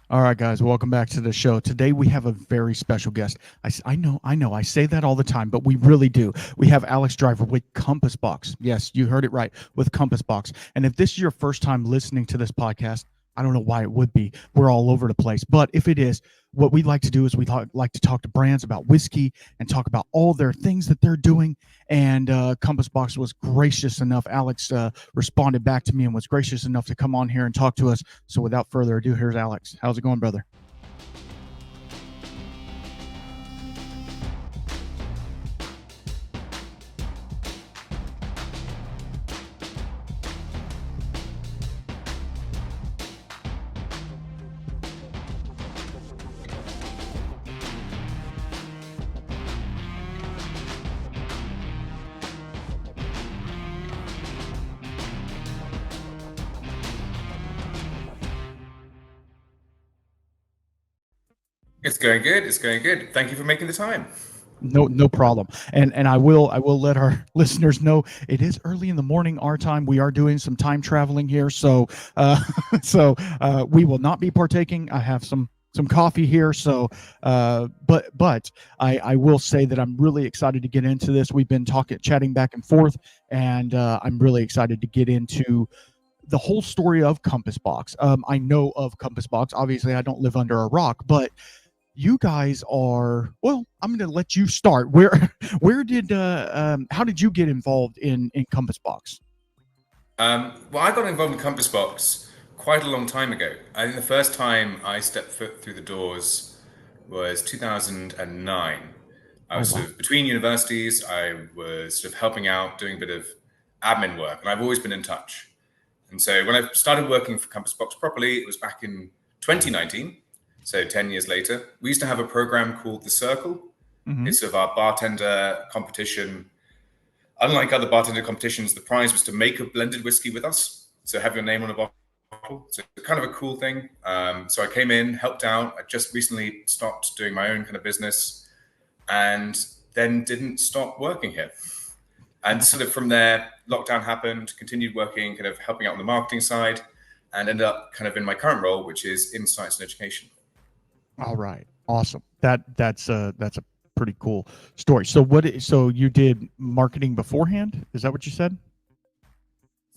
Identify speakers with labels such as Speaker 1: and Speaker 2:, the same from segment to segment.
Speaker 1: All right, guys, welcome back to the show. Today we have a very special guest. I know, I say that all the time, but we really do. We have Alex Driver with Compass Box. Yes, you heard it right, with Compass Box. And if this is your first time listening to this podcast, I don't know why it would be. We're all over the place. But if it is, what we like to do is like to talk to brands about whiskey and talk about all their things that they're doing. And Compass Box was gracious enough. Alex responded back to me and was gracious enough to come on here and talk to us. So without further ado, here's Alex. How's it going, brother?
Speaker 2: It's going good. It's going good. Thank you for making the time.
Speaker 1: No problem. And I will let our listeners know it is early in the morning our time. We are doing some time traveling here, so we will not be partaking. I have some coffee here, so but I will say that I'm really excited to get into this. We've been chatting back and forth, and I'm really excited to get into the whole story of Compass Box. I know of Compass Box. Obviously, I don't live under a rock, but you guys are, well, I'm going to let you start. Where did how did you get involved in Compass Box?
Speaker 2: Well, I got involved in Compass Box quite a long time ago. I think the first time I stepped foot through the doors was 2009. I
Speaker 1: Oh,
Speaker 2: was sort
Speaker 1: wow.
Speaker 2: of between universities. I was sort of helping out, doing a bit of admin work, and I've always been in touch. And so when I started working for Compass Box properly, it was back in 2019. So 10 years later, we used to have a program called The Circle.
Speaker 1: Hmm.
Speaker 2: It's sort of our bartender competition. Unlike other bartender competitions, the prize was to make a blended whiskey with us. So have your name on a bottle. So kind of a cool thing. So I came in, helped out. I just recently stopped doing my own kind of business and then didn't stop working here. And sort of from there, lockdown happened, continued working, kind of helping out on the marketing side, and ended up kind of in my current role, which is insights and education.
Speaker 1: All right, awesome. That's a pretty cool story. So you did marketing beforehand? Is that what you said?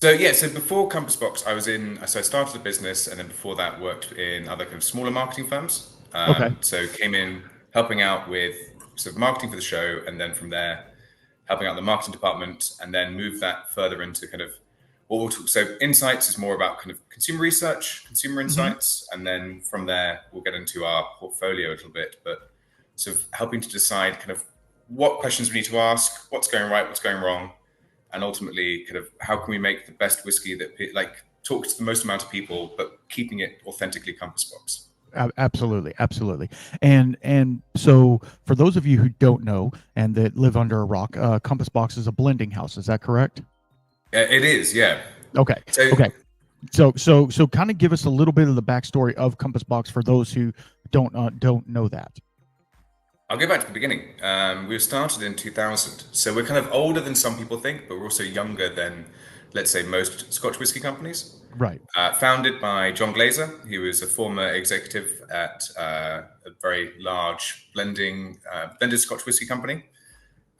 Speaker 2: So yeah, so before Compass Box, so I started a business, and then before that, worked in other kind of smaller marketing firms.
Speaker 1: Okay.
Speaker 2: So came in helping out with sort of marketing for the show, and then from there, helping out the marketing department, and then moved that further into kind of so insights is more about kind of consumer research, consumer
Speaker 1: Hmm.
Speaker 2: insights, and then from there we'll get into our portfolio a little bit, but sort of helping to decide kind of what questions we need to ask, what's going right, what's going wrong, and ultimately kind of how can we make the best whiskey that like talks to the most amount of people but keeping it authentically Compass Box.
Speaker 1: Absolutely, absolutely. And so for those of you who don't know and that live under a rock, Compass Box is a blending house. Is that correct?
Speaker 2: It is, yeah.
Speaker 1: Okay.
Speaker 2: So
Speaker 1: Okay. So kind of give us a little bit of the backstory of Compass Box for those who don't know that.
Speaker 2: I'll go back to the beginning. We were started in 2000, so we're kind of older than some people think, but we're also younger than, let's say, most Scotch whisky companies.
Speaker 1: Right.
Speaker 2: Founded by John Glazer. He was a former executive at a very large blended Scotch whisky company.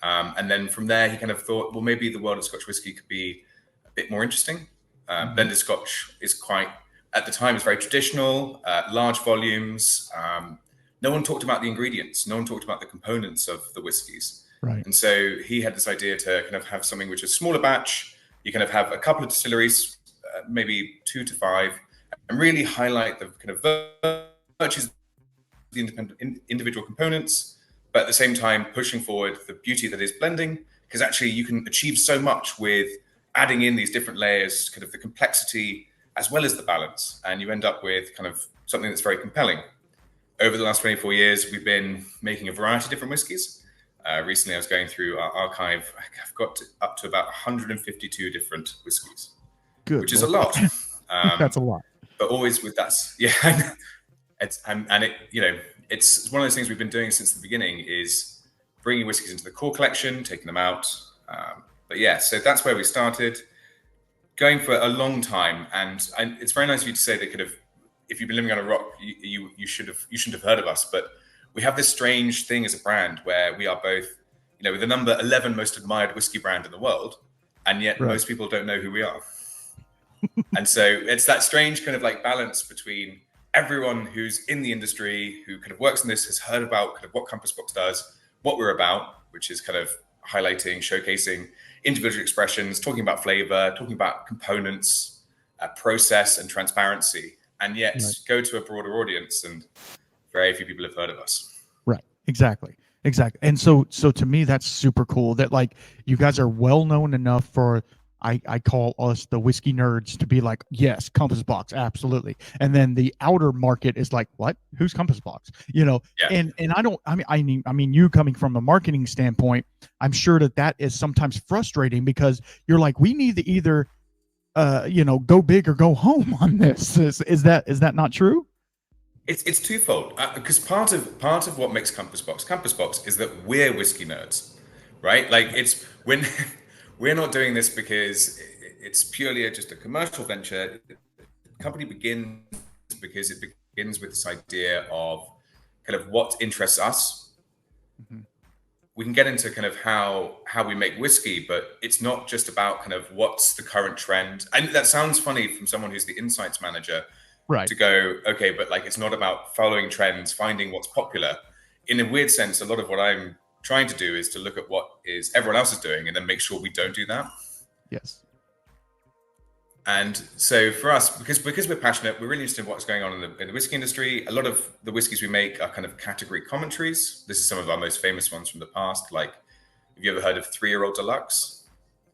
Speaker 2: And then from there, he kind of thought, well, maybe the world of Scotch whisky could be a bit more interesting.
Speaker 1: Hmm.
Speaker 2: Blended Scotch is quite, at the time, it's very traditional, large volumes. No one talked about the ingredients. No one talked about the components of the whiskies.
Speaker 1: Right.
Speaker 2: And so he had this idea to kind of have something which is smaller batch. You kind of have a couple of distilleries, maybe 2 to 5, and really highlight the kind of virtues of the individual components, but at the same time pushing forward the beauty that is blending, because actually you can achieve so much with adding in these different layers, kind of the complexity as well as the balance, and you end up with kind of something that's very compelling. Over the last 24 years, we've been making a variety of different whiskies. Recently, I was going through our archive. I've got up to about 152 different whiskies,
Speaker 1: Good
Speaker 2: which is a
Speaker 1: Lord.
Speaker 2: lot.
Speaker 1: That's a lot.
Speaker 2: But always with that, yeah. And it, it's one of those things we've been doing since the beginning is bringing whiskies into the core collection, taking them out. But yeah, so that's where we started, going for a long time. And it's very nice of you to say that kind of if you've been living on a rock, you shouldn't have heard of us. But we have this strange thing as a brand where we are both, we're the number 11 most admired whiskey brand in the world, and yet most people don't know who we are. And so it's that strange kind of like balance between everyone who's in the industry, who kind of works in this, has heard about kind of what Compass Box does, what we're about, which is kind of highlighting, showcasing individual expressions, talking about flavor, talking about components, process and transparency, and yet go to a broader audience, and very few people have heard of us.
Speaker 1: Right. Exactly. And so to me, that's super cool that like you guys are well known enough for, I call us the whiskey nerds to be like, yes, Compass Box, absolutely. And then the outer market is like, what? Who's Compass Box? And I mean, you coming from a marketing standpoint, I'm sure that is sometimes frustrating because you're like, we need to either, go big or go home on this. Is that not true?
Speaker 2: It's twofold, because part of what makes Compass Box is that we're whiskey nerds, right? Like it's when. We're not doing this because it's purely just a commercial venture. The company begins because it begins with this idea of kind of what interests us. Mm-hmm. We can get into kind of how we make whiskey, but it's not just about kind of what's the current trend. And that sounds funny from someone who's the insights manager, right? To go, okay, but like it's not about following trends, finding what's popular. In a weird sense, a lot of what I'm trying to do is to look at what is everyone else is doing and then make sure we don't do that.
Speaker 1: Yes.
Speaker 2: And so for us, because we're passionate, we're really interested in what's going on in the whiskey industry. A lot of the whiskeys we make are kind of category commentaries. This is some of our most famous ones from the past. Like, have you ever heard of 3-Year-Old Deluxe?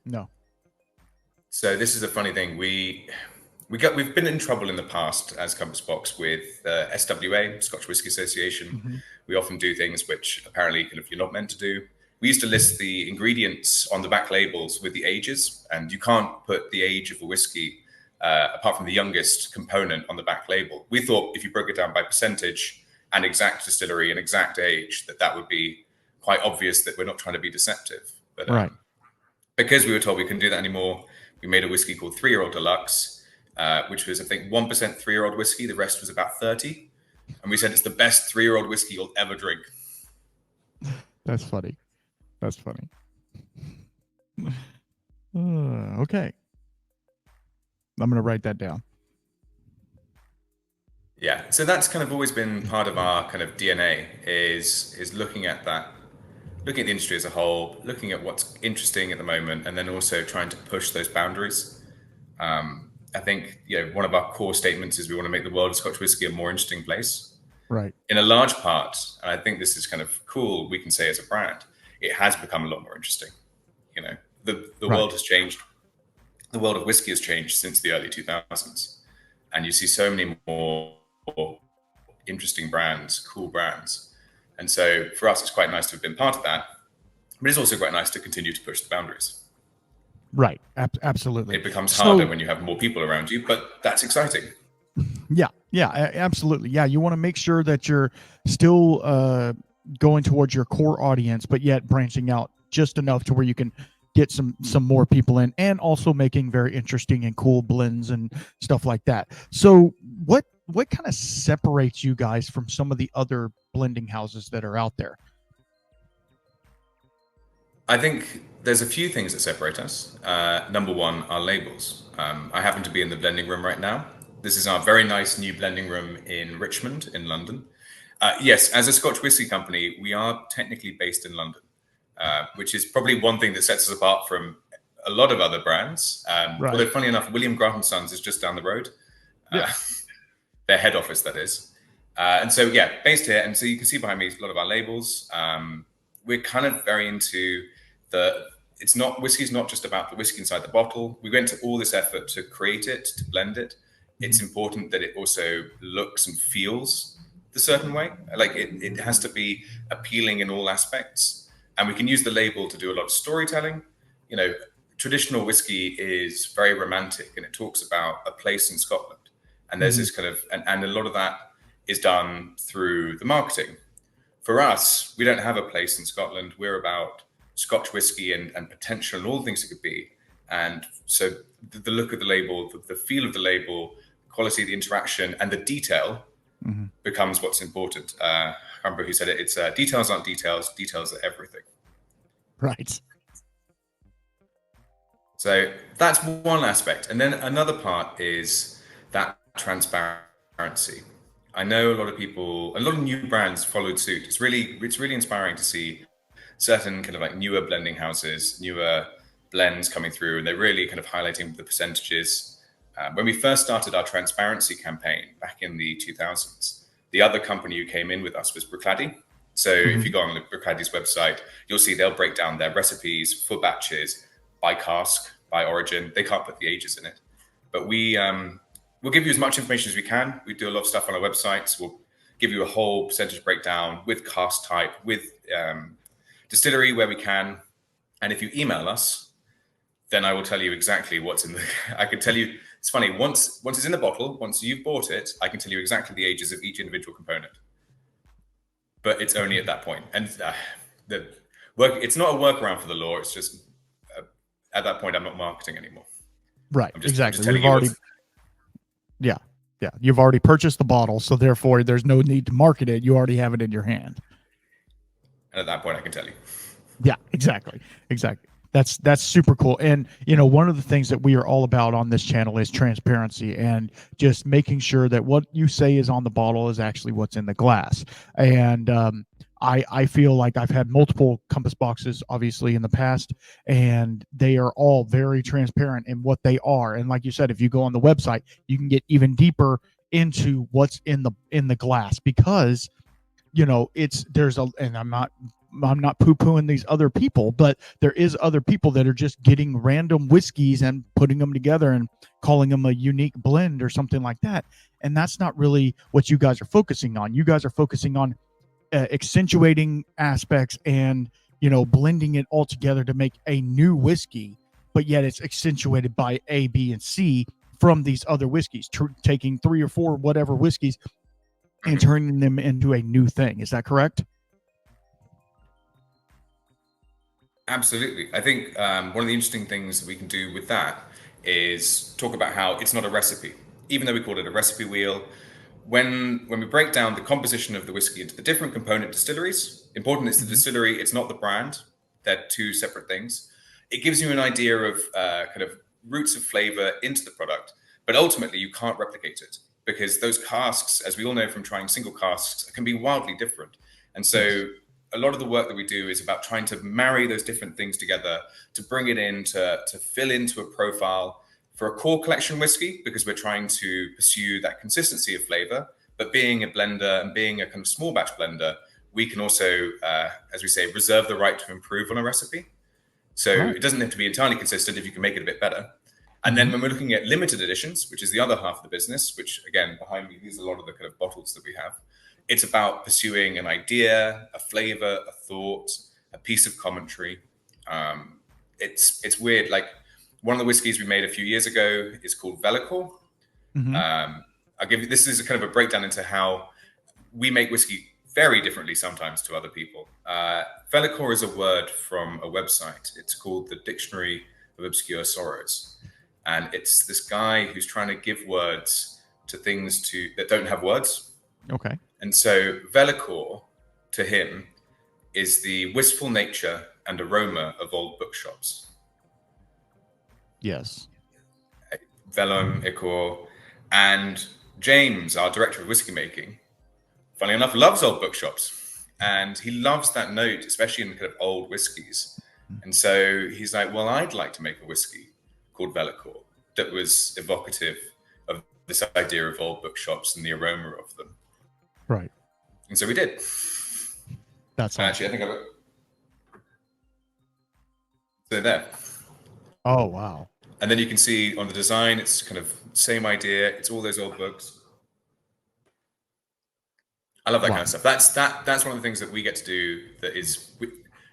Speaker 1: No.
Speaker 2: So this is a funny thing. We've been in trouble in the past as Compass Box with SWA, Scotch Whisky Association. Mm-hmm. We often do things which apparently kind of you're not meant to do. We used to list the ingredients on the back labels with the ages, and you can't put the age of a whiskey apart from the youngest component on the back label. We thought if you broke it down by percentage and exact distillery and exact age, that would be quite obvious that we're not trying to be deceptive. But right. Because we were told we couldn't do that anymore, we made a whiskey called 3-Year-Old Deluxe, which was, I think, 1% 3-year-old whiskey. The rest was about 30. And we said it's the best 3-year-old whiskey you'll ever drink.
Speaker 1: That's funny. Okay. I'm going to write that down.
Speaker 2: Yeah. So that's kind of always been part of our kind of DNA is looking at that, looking at the industry as a whole, looking at what's interesting at the moment, and then also trying to push those boundaries. I think one of our core statements is we want to make the world of Scotch whisky a more interesting place.
Speaker 1: Right.
Speaker 2: In a large part, and I think this is kind of cool, we can say as a brand, it has become a lot more interesting. The world has changed. The world of whiskey has changed since the early 2000s. And you see so many more interesting brands, cool brands. And so for us, it's quite nice to have been part of that. But it's also quite nice to continue to push the boundaries.
Speaker 1: Right. Absolutely.
Speaker 2: It becomes harder when you have more people around you, but that's exciting.
Speaker 1: Yeah, absolutely. Yeah, you want to make sure that you're still going towards your core audience, but yet branching out just enough to where you can get some more people in, and also making very interesting and cool blends and stuff like that. So what kind of separates you guys from some of the other blending houses that are out there?
Speaker 2: I think there's a few things that separate us. Number one, our labels. I happen to be in the blending room right now. This is our very nice new blending room in Richmond, in London. Yes, as a Scotch whisky company, we are technically based in London, which is probably one thing that sets us apart from a lot of other brands. Right. Although, funny enough, William Grant & Sons is just down the road. Yeah. Their head office, that is. And so, yeah, based here. And so you can see behind me a lot of our labels. We're kind of very into whiskey's not just about the whiskey inside the bottle. We went to all this effort to create it, to blend it. It's important that it also looks and feels a certain way. Like it has to be appealing in all aspects. And we can use the label to do a lot of storytelling. Traditional whiskey is very romantic, and it talks about a place in Scotland. And there's this kind of, and a lot of that is done through the marketing. For us, we don't have a place in Scotland. We're about Scotch whisky and potential and all the things it could be. And so the look of the label, the feel of the label, quality, the interaction, and the detail becomes what's important. I remember who said it. It's details aren't details. Details are everything.
Speaker 1: Right.
Speaker 2: So that's one aspect. And then another part is that transparency. I know a lot of people, a lot of new brands followed suit. It's really inspiring to see certain kind of like newer blending houses, newer blends coming through, and they're really kind of highlighting the percentages. When we first started our transparency campaign back in the 2000s, the other company who came in with us was Bruichladdich. So if you go on Bruichladdich website, you'll see they'll break down their recipes for batches by cask, by origin. They can't put the ages in it, but we'll give you as much information as we can. We do a lot of stuff on our websites. We'll give you a whole percentage breakdown with cask type, with distillery where we can. And if you email us, then I will tell you exactly what's in the, I can tell you, it's funny, once it's in the bottle, once you've bought it, I can tell you exactly the ages of each individual component. But it's only at that point. And it's not a workaround for the law. It's just, at that point, I'm not marketing anymore.
Speaker 1: Right, exactly. We've already, yeah. You've already purchased the bottle, so therefore there's no need to market it. You already have it in your hand.
Speaker 2: And at that point, I can tell you.
Speaker 1: Yeah, exactly. That's super cool. And, one of the things that we are all about on this channel is transparency and just making sure that what you say is on the bottle is actually what's in the glass. And I feel like I've had multiple Compass boxes, obviously, in the past, and they are all very transparent in what they are. And like you said, if you go on the website, you can get even deeper into what's in the glass, because and I'm not poo-pooing these other people, but there is other people that are just getting random whiskeys and putting them together and calling them a unique blend or something like that. And that's not really what you guys are focusing on. You guys are focusing on accentuating aspects and, blending it all together to make a new whiskey, but yet it's accentuated by A, B, and C from these other whiskeys, taking 3 or 4 whatever whiskeys and turning them into a new thing. Is that correct?
Speaker 2: Absolutely. I think one of the interesting things that we can do with that is talk about how it's not a recipe. Even though we call it a recipe wheel, when we break down the composition of the whiskey into the different component distilleries, important it's the distillery, it's not the brand. They're two separate things. It gives you an idea of kind of roots of flavor into the product, but ultimately you can't replicate it, because those casks, as we all know from trying single casks, can be wildly different. And so a lot of the work that we do is about trying to marry those different things together to bring it in, to fill into a profile for a core collection whiskey, because we're trying to pursue that consistency of flavor. But being a blender and being a kind of small batch blender, we can also, as we say, reserve the right to improve on a recipe. So it doesn't have to be entirely consistent if you can make it a bit better. And then when we're looking at limited editions, which is the other half of the business, which again, behind me, these are a lot of the kind of bottles that we have. It's about pursuing an idea, a flavor, a thought, a piece of commentary. It's weird. Like, one of the whiskeys we made a few years ago is called Velikor. I'll give you, this is a kind of a breakdown into how we make whiskey very differently sometimes to other people. Velikor is a word from a website. It's called the Dictionary of Obscure Sorrows. And it's this guy who's trying to give words to things that don't have words.
Speaker 1: Okay.
Speaker 2: And so Velikor, to him, is the wistful nature and aroma of old bookshops.
Speaker 1: Yes.
Speaker 2: Velum, Ikor, and James, our director of whiskey making, funnily enough, loves old bookshops. And he loves that note, especially in kind of old whiskeys. And so he's like, well, I'd like to make a whiskey called Velikor that was evocative of this idea of old bookshops and the aroma of them.
Speaker 1: Right.
Speaker 2: And so we did.
Speaker 1: That's awesome.
Speaker 2: Actually, I think I've got... So there.
Speaker 1: Oh, wow.
Speaker 2: And then you can see on the design, it's kind of same idea. It's all those old books. I love that kind of stuff. That's one of the things that we get to do that is...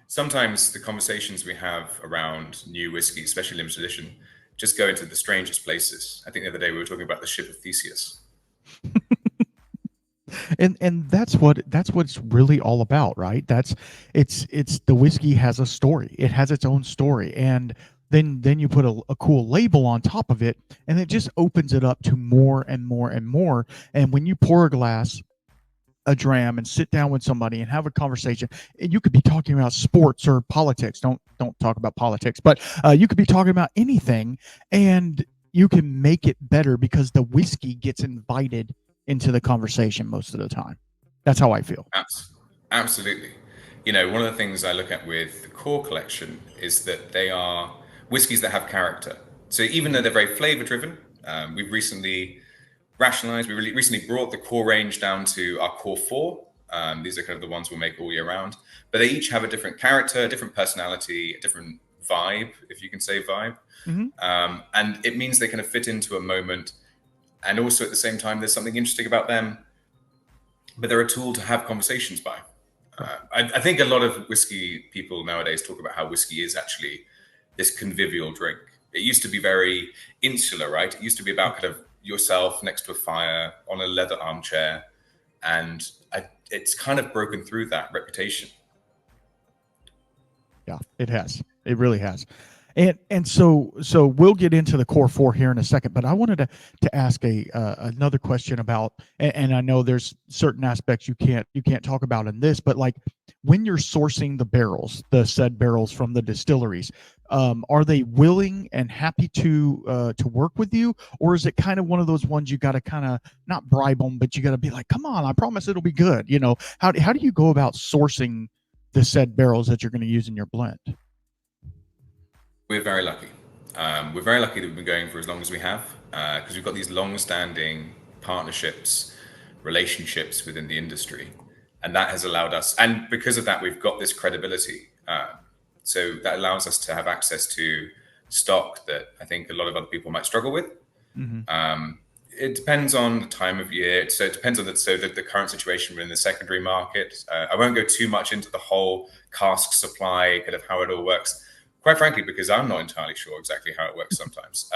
Speaker 2: sometimes the conversations we have around new whiskey, especially limited edition, just go into the strangest places. I think the other day we were talking about the ship of Theseus.
Speaker 1: And that's what it's really all about, right? It's the whiskey has a story. It has its own story, and then you put a cool label on top of it, and it just opens it up to more and more and more. And when you pour a dram and sit down with somebody and have a conversation, and you could be talking about sports or politics. Don't talk about politics, but you could be talking about anything, and you can make it better because the whiskey gets invited into the conversation most of the time. That's how I feel.
Speaker 2: Absolutely. One of the things I look at with the core collection is that they are whiskeys that have character. So even though they're very flavor driven, we've recently rationalized, we really recently brought the core range down to our core four. These are kind of the ones we'll make all year round, but they each have a different character, a different personality, a different vibe, if you can say vibe. And it means they kind of fit into a moment. And also at the same time, there's something interesting about them, but they're a tool to have conversations by. I think a lot of whiskey people nowadays talk about how whiskey is actually this convivial drink. It used to be very insular, right? It used to be about kind of yourself next to a fire on a leather armchair. And it's kind of broken through that reputation.
Speaker 1: Yeah, it has. It really has. And so we'll get into the core four here in a second, but I wanted to ask another question about, and I know there's certain aspects you can't talk about in this, but like when you're sourcing the said barrels from the distilleries, are they willing and happy to work with you, or is it kind of one of those ones you got to kind of not bribe them, but you got to be like, come on, I promise it'll be good. How do you go about sourcing the said barrels that you're going to use in your blend?
Speaker 2: We're very lucky. We're very lucky that we've been going for as long as we have, because we've got these long-standing partnerships, relationships within the industry, and that has allowed us. And because of that, we've got this credibility. So that allows us to have access to stock that I think a lot of other people might struggle with. It depends on the time of year. So it depends on the current situation in the secondary market. I won't go too much into the whole cask supply, kind of how it all works. Quite frankly, because I'm not entirely sure exactly how it works sometimes.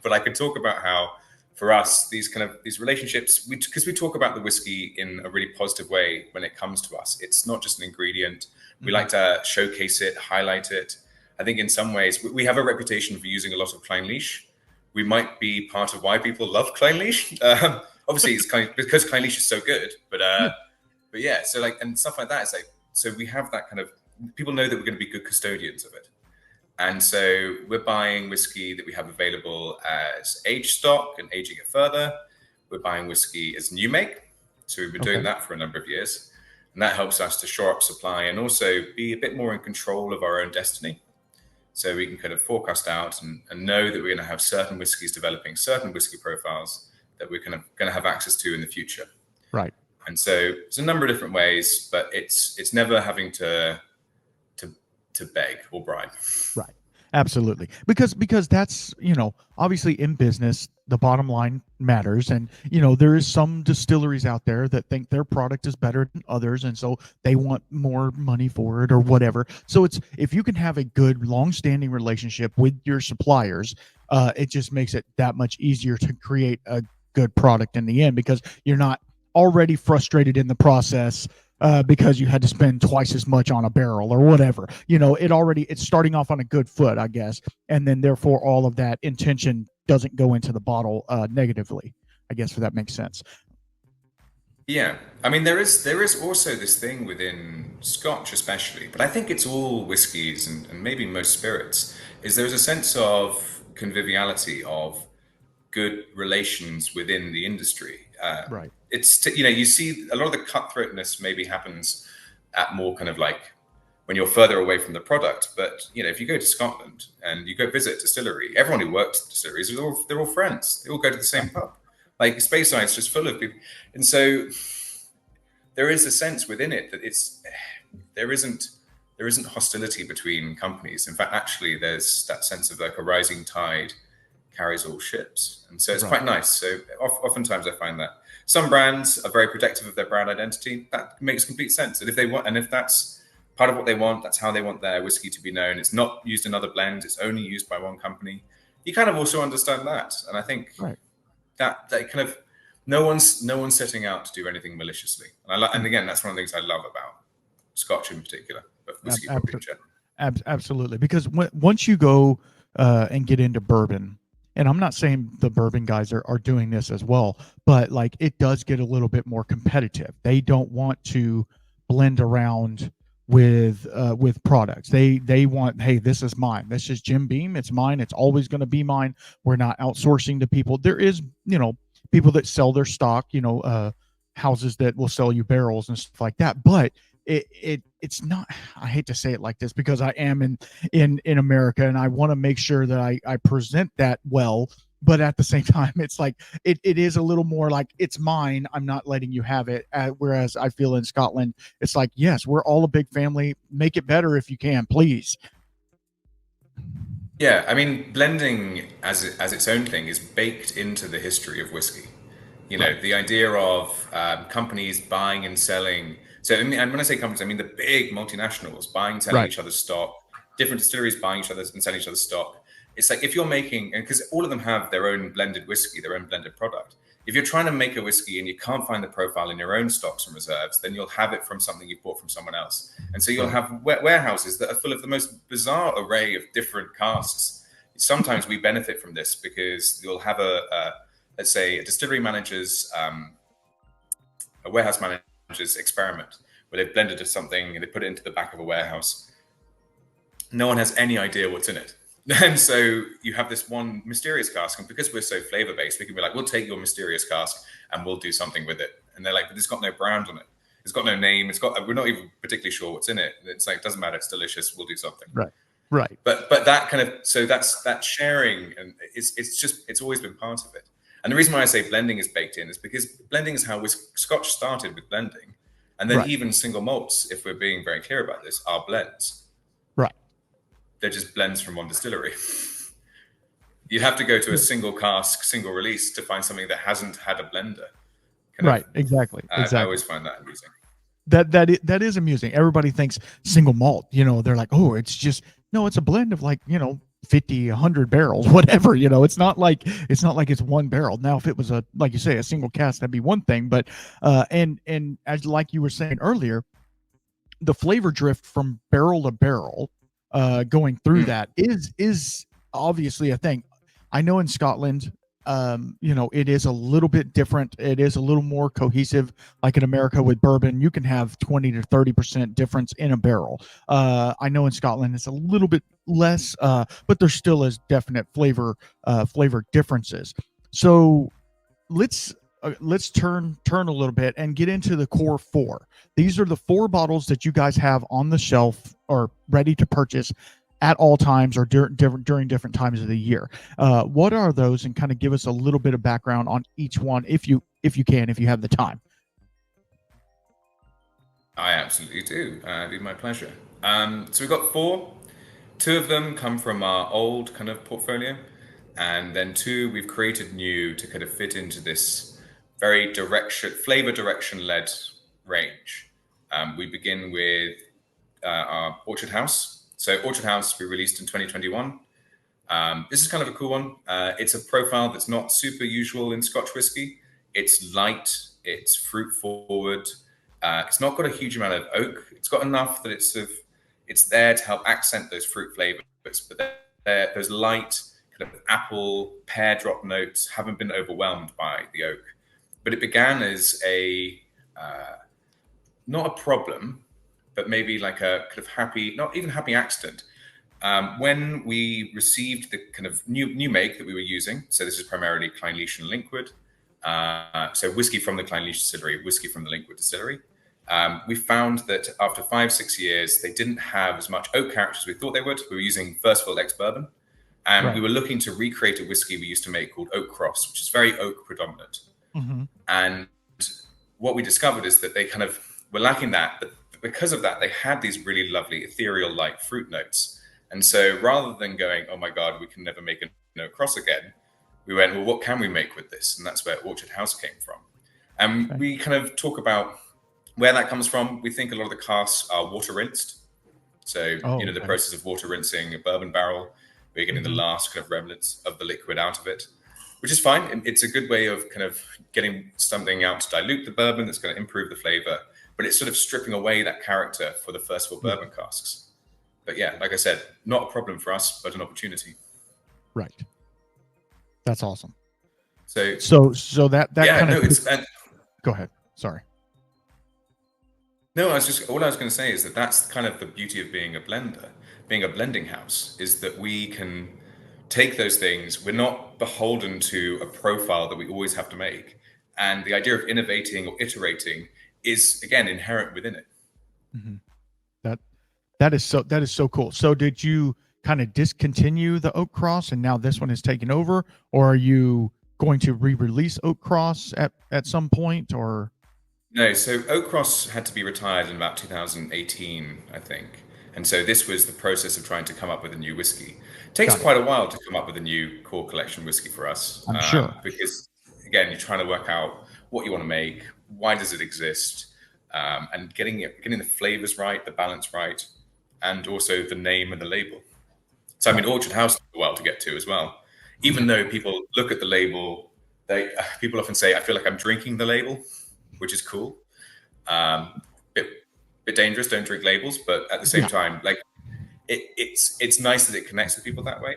Speaker 2: But I can talk about how, for us, these relationships, because we talk about the whiskey in a really positive way when it comes to us. It's not just an ingredient. We like to showcase it, highlight it. I think in some ways, we have a reputation for using a lot of Clynelish. We might be part of why people love Clynelish. Obviously, it's because Clynelish is so good. But yeah, so and stuff like that. It's like, so we have that kind of, people know that we're going to be good custodians of it. And so we're buying whiskey that we have available as aged stock and aging it further. We're buying whiskey as new make. So we've been doing that for a number of years. And that helps us to shore up supply and also be a bit more in control of our own destiny. So we can kind of forecast out and know that we're going to have certain whiskeys developing certain whiskey profiles that we're kind of going to have access to in the future.
Speaker 1: Right.
Speaker 2: And so it's a number of different ways, but it's never having to beg or bribe.
Speaker 1: Right. Absolutely. Because that's, obviously in business, the bottom line matters. And, there is some distilleries out there that think their product is better than others. And so they want more money for it or whatever. So if you can have a good long-standing relationship with your suppliers, it just makes it that much easier to create a good product in the end, because you're not already frustrated in the process because you had to spend twice as much on a barrel or whatever. It's starting off on a good foot, I guess. And then therefore all of that intention doesn't go into the bottle negatively, I guess, if that makes sense.
Speaker 2: Yeah. I mean, there is also this thing within Scotch especially, but I think it's all whiskies and maybe most spirits, is there's a sense of conviviality, of good relations within the industry.
Speaker 1: Right.
Speaker 2: It's, you see a lot of the cutthroatness maybe happens at more kind of like when you're further away from the product. But, if you go to Scotland and you go visit a distillery, everyone who works at distilleries, they're all friends. They all go to the same pub. Like Speyside's just full of people. And so there is a sense within it that there isn't hostility between companies. In fact, actually, there's that sense of like a rising tide carries all ships. And so it's quite nice. So oftentimes I find that some brands are very protective of their brand identity. That makes complete sense. And if that's part of what they want, that's how they want their whiskey to be known. It's not used in other blends. It's only used by one company. You kind of also understand that. And I think that kind of no one's setting out to do anything maliciously. And again, that's one of the things I love about Scotch in particular, but whiskey probably in general.
Speaker 1: Absolutely. Because once you go and get into bourbon, and I'm not saying the bourbon guys are doing this as well, but like it does get a little bit more competitive. They don't want to blend around with products. They want, hey, this is mine. This is Jim Beam. It's mine. It's always going to be mine. We're not outsourcing to people. There is, people that sell their stock, houses that will sell you barrels and stuff like that, but it's not, I hate to say it like this because I am in America and I want to make sure that I present that well, but at the same time it's like it is a little more like it's mine, I'm not letting you have it, whereas I feel in Scotland it's like, yes, we're all a big family, make it better if you can, please.
Speaker 2: Yeah, I mean, blending as its own thing is baked into the history of whiskey.
Speaker 1: Right.
Speaker 2: The idea of companies buying and selling. So, I mean, and when I say companies, I mean the big multinationals buying, selling
Speaker 1: Right.
Speaker 2: each other's stock, different distilleries buying each other's and selling each other's stock. It's like if you're making, and because all of them have their own blended whiskey, their own blended product. If you're trying to make a whiskey and you can't find the profile in your own stocks and reserves, then you'll have it from something you bought from someone else. And so you'll
Speaker 1: Right.
Speaker 2: have warehouses that are full of the most bizarre array of different casks. Sometimes we benefit from this because you'll have let's say a distillery manager's a warehouse manager's experiment where they've blended something and they put it into the back of a warehouse. No one has any idea what's in it. And so you have this one mysterious cask, and because we're so flavor based, we can be like, we'll take your mysterious cask and we'll do something with it. And they're like, but it's got no brand on it. It's got no name. We're not even particularly sure what's in it. It's like, it doesn't matter. It's delicious. We'll do something.
Speaker 1: Right. Right.
Speaker 2: But that kind of, so that's that sharing, and it's always been part of it. And the reason why I say blending is baked in is because blending is how Scotch started with blending, and then
Speaker 1: Right.
Speaker 2: even single malts, if we're being very clear about this, are blends.
Speaker 1: Right.
Speaker 2: They're just blends from one distillery. You'd have to go to a single cask, single release to find something that hasn't had a blender.
Speaker 1: Right. Exactly.
Speaker 2: I always find that amusing.
Speaker 1: That is amusing. Everybody thinks single malt, they're like, oh, it's just, no, it's a blend of like, 50, 100 barrels, whatever, it's not like it's one barrel. Now, if it was like you say, a single cask, that'd be one thing. But, and as like you were saying earlier, the flavor drift from barrel to barrel, going through that is obviously a thing. I know in Scotland, it is a little bit different. It is a little more cohesive. Like in America with bourbon, you can have 20 to 30% difference in a barrel. I know in Scotland it's a little bit less, but there still is definite flavor differences. So let's turn a little bit and get into the core four. These are the four bottles that you guys have on the shelf or ready to purchase at all times or during different times of the year. What are those, and kind of give us a little bit of background on each one if you can, if you have the time.
Speaker 2: I absolutely do. It'd be my pleasure. So we've got four. Two of them come from our old kind of portfolio, and then two we've created new to kind of fit into this very flavor direction led range. We begin with our Orchard House. So Orchard House we released in 2021. This is kind of a cool one. It's a profile that's not super usual in Scotch whiskey. It's light, it's fruit forward. It's not got a huge amount of oak. It's got enough that it's there to help accent those fruit flavors. But those light kind of apple, pear drop notes haven't been overwhelmed by the oak. But it began as not a problem, but maybe like a kind of not even happy accident. When we received the kind of new make that we were using, so this is primarily Clynelish and Linkwood, so whiskey from the Clynelish distillery, whiskey from the Linkwood distillery, we found that after 5-6 years, they didn't have as much oak character as we thought they would. We were using first world ex-bourbon, and we were looking to recreate a whiskey we used to make called Oak Cross, which is very oak predominant.
Speaker 1: Mm-hmm.
Speaker 2: And what we discovered is that they kind of were lacking that, but because of that, they had these really lovely ethereal light fruit notes. And so rather than going, oh my God, we can never make an Oak Cross again, we went, well, what can we make with this? And that's where Orchard House came from. And we kind of talk about where that comes from. We think a lot of the casks are water rinsed. So, the process of water rinsing a bourbon barrel, we're getting the last kind of remnants of the liquid out of it, which is fine. It's a good way of kind of getting something out to dilute the bourbon that's going to improve the flavor, but it's sort of stripping away that character for the first world bourbon casks. But yeah, like I said, not a problem for us, but an opportunity.
Speaker 1: Right. That's awesome.
Speaker 2: So
Speaker 1: So that
Speaker 2: yeah,
Speaker 1: kind
Speaker 2: no,
Speaker 1: of
Speaker 2: it's
Speaker 1: go ahead. Sorry.
Speaker 2: no. All I was going to say is that that's kind of the beauty of being a blender, being a blending house, is that we can take those things. We're not beholden to a profile that we always have to make, and the idea of innovating or iterating is again inherent within it.
Speaker 1: Mm-hmm. That is so cool. So did you kind of discontinue the Oak Cross and now this one is taking over, or are you going to re-release Oak Cross at some point, or?
Speaker 2: No, so Oak Cross had to be retired in about 2018, I think. And so this was the process of trying to come up with a new whiskey. It takes
Speaker 1: Got it.
Speaker 2: quite a while to come up with a new core collection whiskey for us,
Speaker 1: I'm sure.
Speaker 2: because again, you're trying to work out what you want to make, why does it exist, and getting the flavors right, the balance right, and also the name and the label. So I mean, Orchard House took a while to get to as well. Even though people look at the label, people often say, "I feel like I'm drinking the label," which is cool. Bit dangerous. Don't drink labels, but at the same time, like it's nice that it connects with people that way,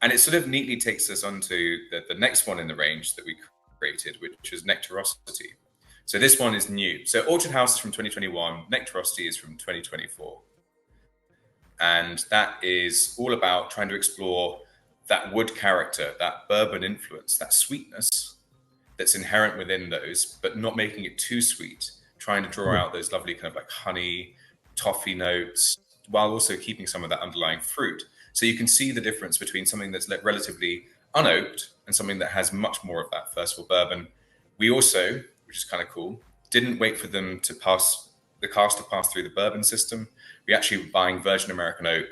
Speaker 2: and it sort of neatly takes us onto the next one in the range that we created, which is Nectarosity. So this one is new. So Orchard House is from 2021. Nectarosity is from 2024. And that is all about trying to explore that wood character, that bourbon influence, that sweetness that's inherent within those, but not making it too sweet, trying to draw out those lovely kind of like honey, toffee notes, while also keeping some of that underlying fruit. So you can see the difference between something that's relatively unoaked and something that has much more of that first of all bourbon. We also, which is kind of cool, didn't wait for them to pass the cask to pass through the bourbon system. We actually were buying virgin American oak,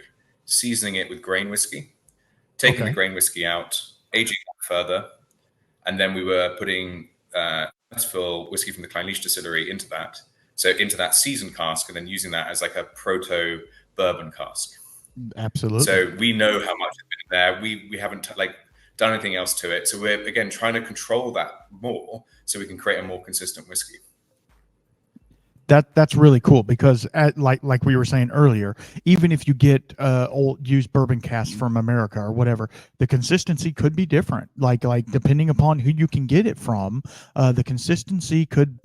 Speaker 2: seasoning it with grain whiskey, taking the grain whiskey out, aging it further, and then we were putting full whiskey from the Clynelish distillery into that. So into that seasoned cask, and then using that as like a proto bourbon cask.
Speaker 1: Absolutely.
Speaker 2: So we know how much has been there. We haven't done anything else to it. So we're again trying to control that more, so we can create a more consistent whiskey.
Speaker 1: That's really cool because like we were saying earlier, even if you get old used bourbon casks from America or whatever, the consistency could be different. Like depending upon who you can get it from, the consistency could,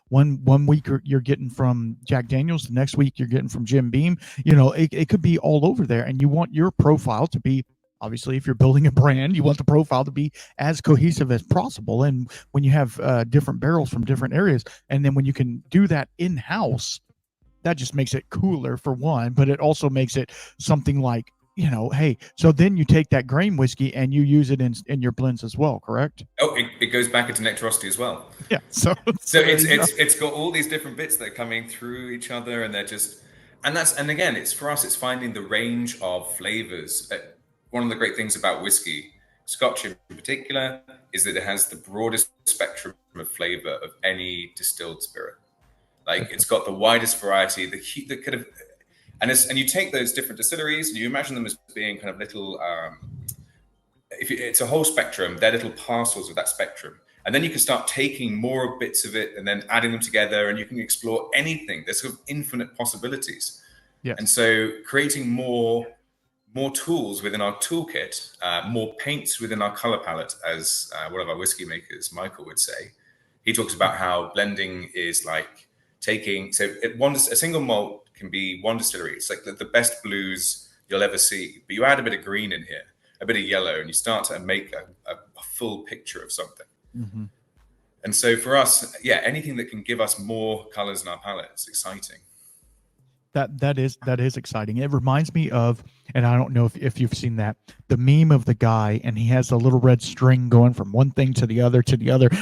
Speaker 1: one week you're getting from Jack Daniels, the next week you're getting from Jim Beam. It could be all over there, and you want your profile to be. Obviously, if you're building a brand, you want the profile to be as cohesive as possible. And when you have different barrels from different areas, and then when you can do that in-house, that just makes it cooler for one, but it also makes it something like, hey, so then you take that grain whiskey and you use it in your blends as well, correct?
Speaker 2: Oh, it goes back into Nectarosity as well.
Speaker 1: Yeah. So
Speaker 2: it's got all these different bits that are coming through each other, and they're just, and again, it's for us, it's finding the range of flavors. One of the great things about whiskey, Scotch in particular, is that it has the broadest spectrum of flavor of any distilled spirit. Like it's got the widest variety, the kind of, and you take those different distilleries and you imagine them as being kind of little, it's a whole spectrum. They're little parcels of that spectrum, and then you can start taking more bits of it and then adding them together, and you can explore anything. There's sort of infinite possibilities.
Speaker 1: Yes.
Speaker 2: And so creating more tools within our toolkit, more paints within our color palette, as one of our whiskey makers, Michael, would say. He talks about how blending is like taking, a single malt can be one distillery. It's like the best blues you'll ever see, but you add a bit of green in here, a bit of yellow, and you start to make a full picture of something.
Speaker 1: Mm-hmm.
Speaker 2: And so for us, anything that can give us more colors in our palette is exciting.
Speaker 1: That is exciting. It reminds me of, and I don't know if you've seen that, the meme of the guy, and he has a little red string going from one thing to the other,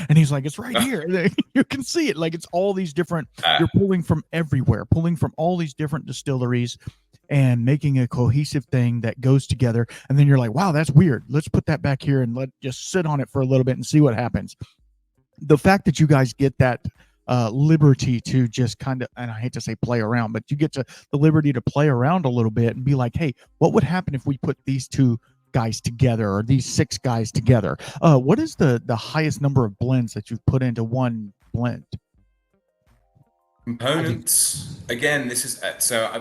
Speaker 1: and he's like, it's right here. You can see it. Like it's all these different, you're pulling from everywhere, pulling from all these different distilleries and making a cohesive thing that goes together. And then you're like, wow, that's weird. Let's put that back here and let just sit on it for a little bit and see what happens. The fact that you guys get that liberty to just kind of, and I hate to say play around, but you get the liberty to play around a little bit and be like, hey, what would happen if we put these two guys together or these six guys together? What is the highest number of blends that you've put into one blend?
Speaker 2: Components. Again, this is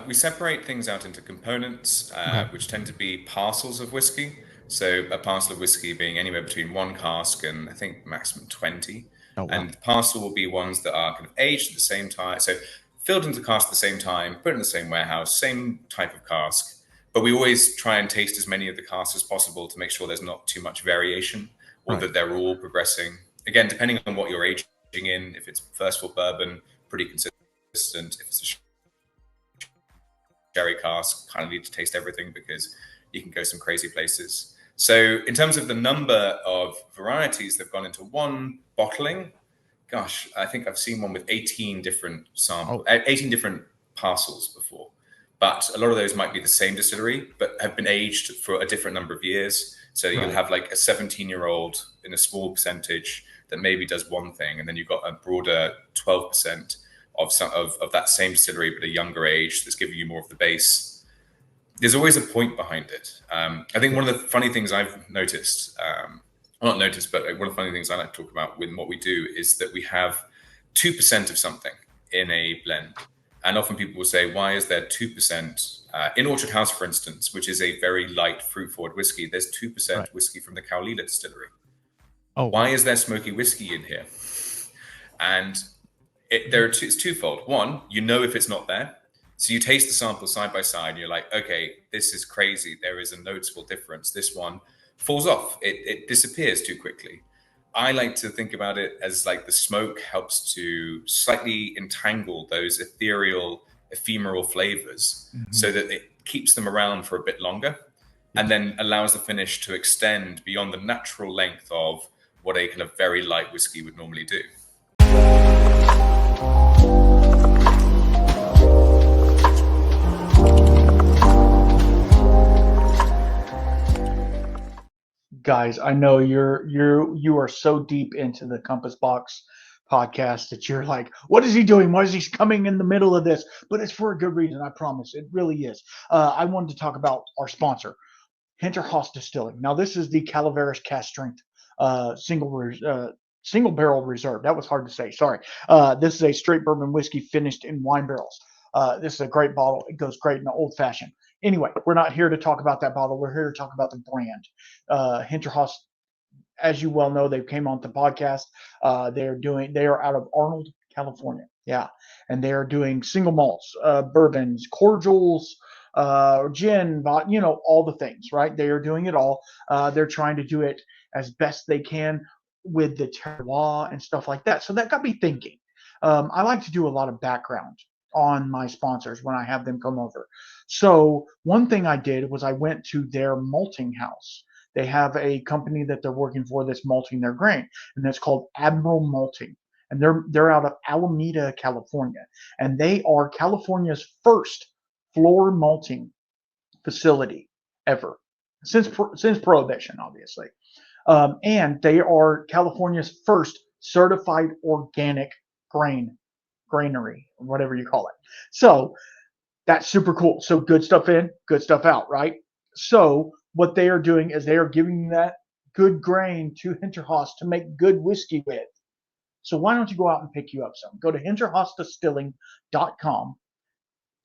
Speaker 2: we separate things out into components, which tend to be parcels of whiskey. So a parcel of whiskey being anywhere between 1 cask and I think maximum 20.
Speaker 1: Oh, wow.
Speaker 2: And parcel will be ones that are kind of aged at the same time. So filled into cask at the same time, put in the same warehouse, same type of cask. But we always try and taste as many of the casks as possible to make sure there's not too much variation, or that they're all progressing. Again, depending on what you're aging in, if it's first fill bourbon, pretty consistent. If it's a sherry cask, kind of need to taste everything because you can go some crazy places. So in terms of the number of varieties that have gone into one bottling, gosh, I think I've seen one with 18 different 18 different parcels before. But a lot of those might be the same distillery, but have been aged for a different number of years. So you'll have like a 17-year-old in a small percentage that maybe does one thing, and then you've got a broader 12% of that same distillery, but a younger age that's giving you more of the base. There's always a point behind it. I think one of the funny things I've noticed, well, not noticed, but one of the funny things I like to talk about with what we do is that we have 2% of something in a blend. And often people will say, why is there 2%? In Orchard House, for instance, which is a very light fruit-forward whiskey, there's 2% whiskey from the Cowlila distillery. Oh, why is there smoky whiskey in here? And it's twofold. One, you know if it's not there. So you taste the sample side by side, and you're like, okay, this is crazy. There is a noticeable difference. This one falls off. It disappears too quickly. I like to think about it as like the smoke helps to slightly entangle those ephemeral flavors, so that it keeps them around for a bit longer, and then allows the finish to extend beyond the natural length of what a kind of very light whiskey would normally do.
Speaker 1: Guys, I know you are so deep into the Compass Box podcast that you're like, what is he doing? Why is he coming in the middle of this? But it's for a good reason, I promise. It really is. I wanted to talk about our sponsor, Hinterhoff Distilling. Now, this is the Calaveras cast strength single barrel reserve. That was hard to say. Sorry. This is a straight bourbon whiskey finished in wine barrels. This is a great bottle. It goes great in the old fashioned. Anyway, we're not here to talk about that bottle. We're here to talk about the brand. Hinterhoff, as you well know, they came on the podcast. They are out of Arnold, California. Yeah. And they are doing single malts, bourbons, cordials, gin, all the things, right? They are doing it all. They're trying to do it as best they can with the terroir and stuff like that. So that got me thinking. I like to do a lot of background on my sponsors when I have them come over. So one thing I did was I went to their malting house. They have a company that they're working for that's malting their grain, and that's called Admiral Malting. And they're out of Alameda, California. And they are California's first floor malting facility ever, since Prohibition, obviously. And they are California's first certified organic granary, whatever you call it. So that's super cool. So good stuff in, good stuff out, right? So what they are doing is they are giving that good grain to Hinterhoff to make good whiskey with. So why don't you go out and pick you up some? Go to hinterhoffdistilling.com.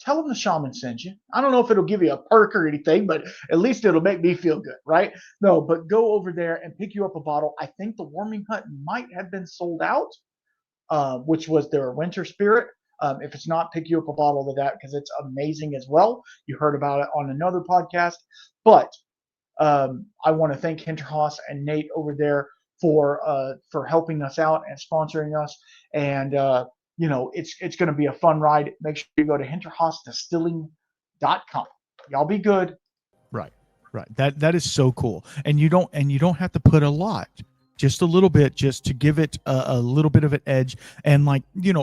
Speaker 1: Tell them the shaman sends you. I don't know if it'll give you a perk or anything, but at least it'll make me feel good, right? No, but go over there and pick you up a bottle. I think the Warming Hut might have been sold out, which was their winter spirit. If it's not, pick you up a bottle of that because it's amazing as well. You heard about it on another podcast. But I want to thank Hinterhoff and Nate over there for helping us out and sponsoring us. And it's going to be a fun ride. Make sure you go to hinterhoffdistilling.com. Y'all be good. Right. That is so cool. And you don't have to put a lot. Just a little bit, just to give it a little bit of an edge. And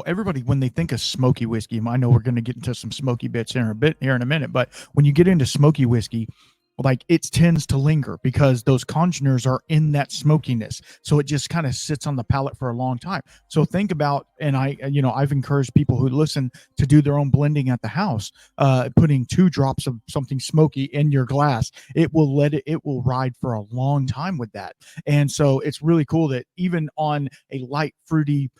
Speaker 1: everybody, when they think of smoky whiskey, I know we're going to get into some smoky bits here in a minute, but when you get into smoky whiskey, it tends to linger because those congeners are in that smokiness. So it just kind of sits on the palate for a long time. So think about, and I've encouraged people who listen to do their own blending at the house, putting 2 drops of something smoky in your glass. It will ride for a long time with that. And so it's really cool that even on a light, fruity,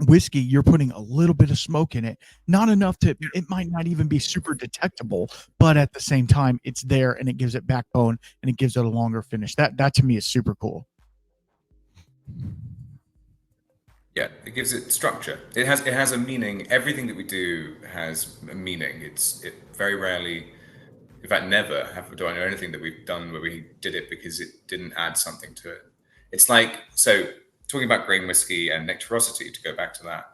Speaker 1: whiskey, you're putting a little bit of smoke in it, not enough to, it might not even be super detectable, but at the same time, it's there and it gives it backbone and it gives it a longer finish. That to me is super cool.
Speaker 2: Yeah, it gives it structure. It has a meaning. Everything that we do has a meaning. It very rarely, in fact, never do I know anything that we've done where we did it because it didn't add something to it. It's like, so talking about grain whiskey and nectarosity, to go back to that,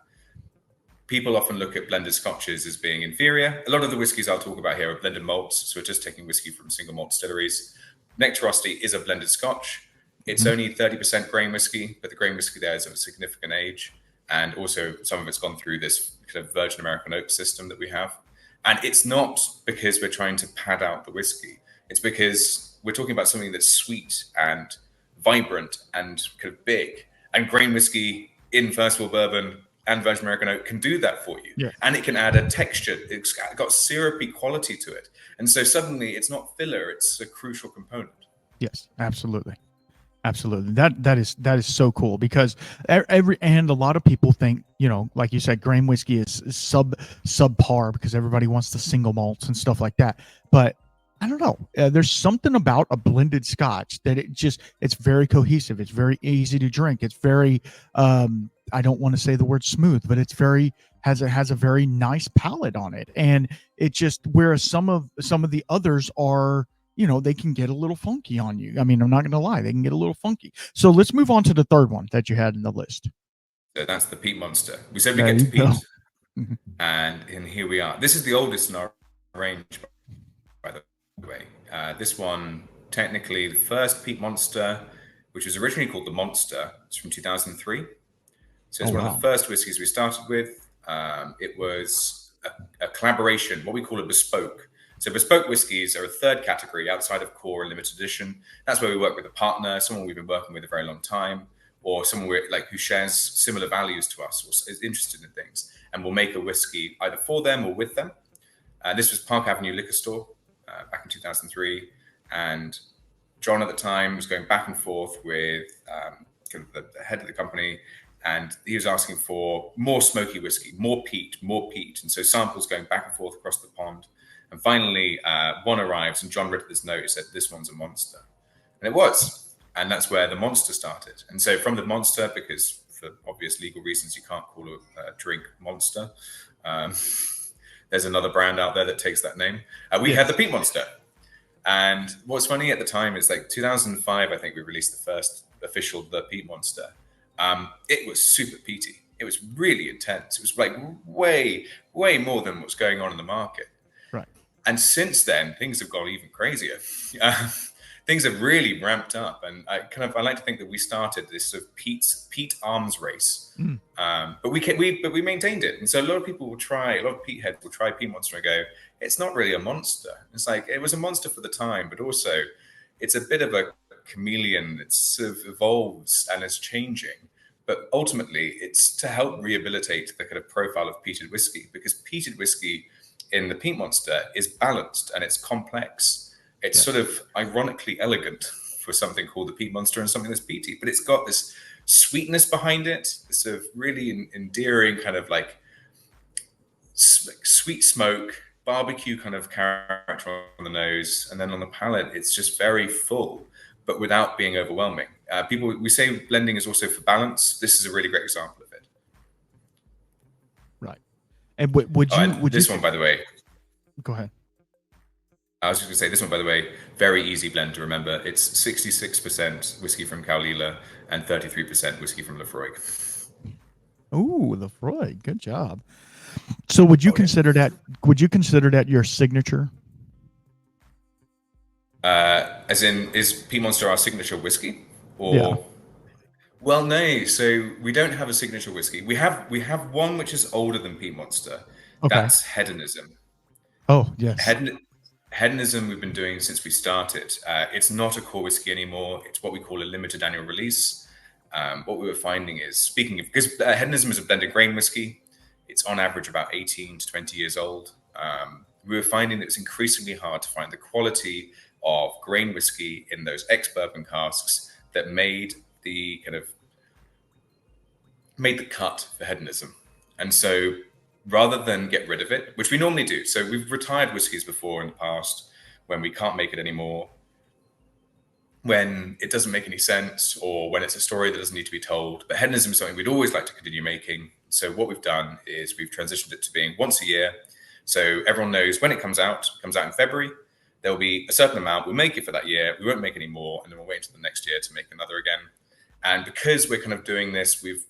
Speaker 2: people often look at blended scotches as being inferior. A lot of the whiskies I'll talk about here are blended malts, so we're just taking whiskey from single malt distilleries. Nectarosity is a blended scotch. It's only 30% grain whiskey, but the grain whiskey there is of a significant age. And also some of it's gone through this kind of virgin American oak system that we have. And it's not because we're trying to pad out the whiskey. It's because we're talking about something that's sweet and vibrant and kind of big. And grain whiskey in First World Bourbon and virgin American oak can do that for you.
Speaker 1: Yeah.
Speaker 2: And it can add a texture. It's got syrupy quality to it. And so suddenly it's not filler, it's a crucial component.
Speaker 1: Yes, absolutely. Absolutely. That is so cool, because a lot of people think, like you said, grain whiskey is subpar because everybody wants the single malts and stuff like that. But I don't know. There's something about a blended scotch that it's very cohesive. It's very easy to drink. It's very, I don't want to say the word smooth, but it's has a very nice palate on it. And it just, whereas some of the others are, they can get a little funky on you. I mean, I'm not going to lie, they can get a little funky. So let's move on to the third one that you had in the list.
Speaker 2: So that's the peat monster. We said we get to peat, and here we are. This is the oldest in our range, by the way. This one, technically, the first peat monster, which was originally called the Monster, it's from 2003. So it's one of the first whiskies we started with. It was a collaboration, what we call a bespoke. So bespoke whiskies are a third category outside of core and limited edition. That's where we work with a partner, someone we've been working with a very long time, or someone who shares similar values to us or is interested in things, and we'll make a whiskey either for them or with them. This was Park Avenue Liquor Store back in 2003, and John at the time was going back and forth with kind of the head of the company, and he was asking for more smoky whiskey, more peat, and so samples going back and forth across the pond. And finally, one arrives, and John read this note. He said, "This one's a monster," and it was. And that's where the monster started. And so from the monster, because for obvious legal reasons, you can't call a drink Monster. There's another brand out there that takes that name. We had the peat monster. And what's funny at the time is 2005, I think we released the first official The Peat Monster. It was super peaty. It was really intense. It was way, way more than what's going on in the market.
Speaker 1: Right.
Speaker 2: And since then, things have gone even crazier. Things have really ramped up, and I like to think that we started this sort of peat arms race, but we maintained it. And so a lot of peat heads will try peat monster and go, it's not really a monster. It's it was a monster for the time, but also it's a bit of a chameleon. It sort of evolves and is changing. But ultimately, it's to help rehabilitate the kind of profile of peated whiskey, because peated whiskey in the peat monster is balanced and it's complex. It's sort of ironically elegant for something called the peat monster and something that's peaty, but it's got this sweetness behind it, this sort of really endearing kind of sweet smoke, barbecue kind of character on the nose, and then on the palate, it's just very full, but without being overwhelming. We say blending is also for balance. This is a really great example of it.
Speaker 1: Right. And would you?
Speaker 2: One, by the way.
Speaker 1: Go ahead.
Speaker 2: I was just going to say, this one, by the way, very easy blend to remember. It's 66% whiskey from Caolila and 33% whiskey from Lefroy.
Speaker 1: Ooh, Lefroy, good job. So, would you consider that? Would you consider that your signature?
Speaker 2: As in, is Peat Monster our signature whiskey? Or, well, no. So we don't have a signature whiskey. We have one which is older than Peat Monster. Okay. That's Hedonism.
Speaker 1: Oh, yes.
Speaker 2: Hedonism we've been doing since we started. It's not a core whiskey anymore. It's what we call a limited annual release. What we were finding is, because Hedonism is a blended grain whiskey, it's on average about 18 to 20 years old. We were finding that it's increasingly hard to find the quality of grain whiskey in those ex-bourbon casks that made the kind of made the cut for hedonism. And so rather than get rid of it, which we normally do, so we've retired whiskies before in the past when we can't make it anymore, when it doesn't make any sense, or when it's a story that doesn't need to be told. But hedonism is something we'd always like to continue making. So what we've done is we've transitioned it to being once a year. So everyone knows when it comes out in February. There'll be a certain amount. We'll make it for that year. We won't make any more, and then we'll wait until the next year to make another again. And because we're kind of doing this, we've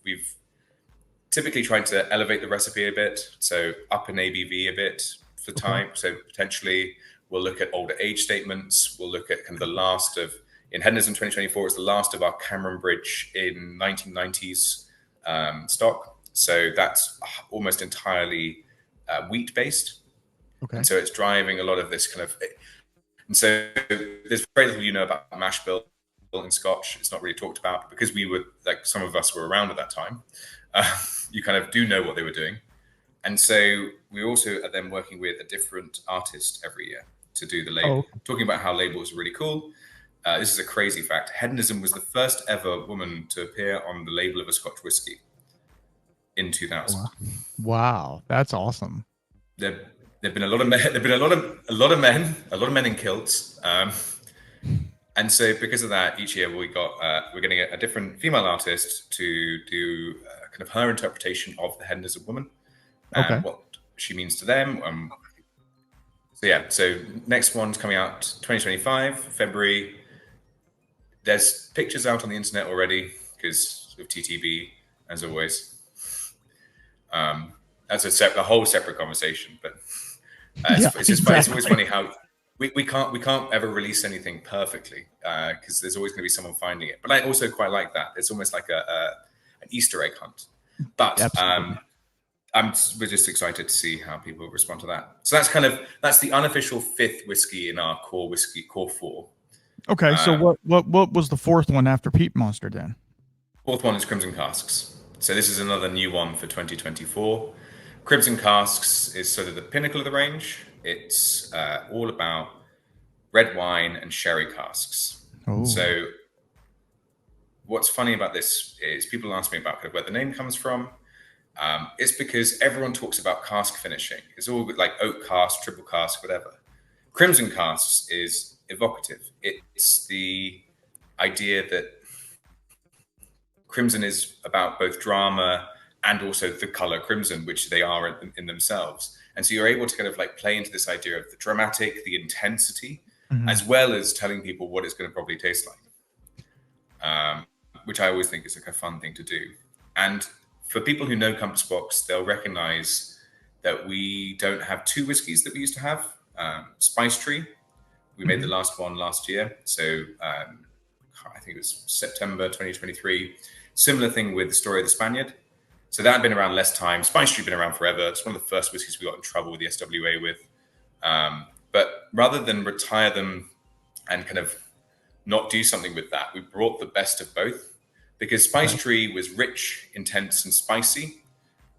Speaker 2: typically trying to elevate the recipe a bit, so up an ABV a bit for time. So potentially we'll look at older age statements. We'll look at kind of the last of, in Hedonism 2024 is the last of our Cameron Bridge in 1990s stock. So that's almost entirely wheat based. Okay. And so it's driving a lot of this kind of, and so there's very little you know about mash bill in Scotch. It's not really talked about because we were, like, some of us were around at that time. You kind of do know what they were doing. And so we also are then working with a different artist every year to do the label, talking about how labels are really cool. This is a crazy fact. Hedonism was the first ever woman to appear on the label of a Scotch whiskey in 2000.
Speaker 1: Wow, that's awesome.
Speaker 2: There've been a lot of men. There've been a lot of men in kilts. And so because of that, each year we're getting a different female artist to do kind of her interpretation of the hedonism woman and what she means to them. So next one's coming out 2025, February. There's pictures out on the internet already because of TTB, as always. That's a whole separate conversation, but it's always funny how we can't ever release anything perfectly because there's always going to be someone finding it. But I also quite like that. It's almost like an Easter egg hunt. But we're just excited to see how people respond to that. So that's the unofficial fifth whiskey in our core four.
Speaker 1: Okay, so what was the fourth one after Peat Monster then?
Speaker 2: Fourth one is Crimson Casks. So this is another new one for 2024. Crimson Casks is sort of the pinnacle of the range. It's all about red wine and sherry casks. So what's funny about this is people ask me about where the name comes from. It's because everyone talks about cask finishing. It's all like oak cask, triple cask, whatever. Crimson Casks is evocative. It's the idea that crimson is about both drama and also the color crimson, which they are in themselves. And so you're able to kind of like play into this idea of the dramatic, the intensity, as well as telling people what it's going to probably taste like, which I always think is like a fun thing to do. And for people who know Compass Box, they'll recognize that we don't have two whiskeys that we used to have. Spice Tree, we made the last one last year. So I think it was September 2023. Similar thing with the Story of the Spaniard. So that had been around less time. Spice Tree had been around forever. It's one of the first whiskeys we got in trouble with the SWA with. But rather than retire them and kind of not do something with that, we brought the best of both, because Spice Tree was rich, intense, and spicy,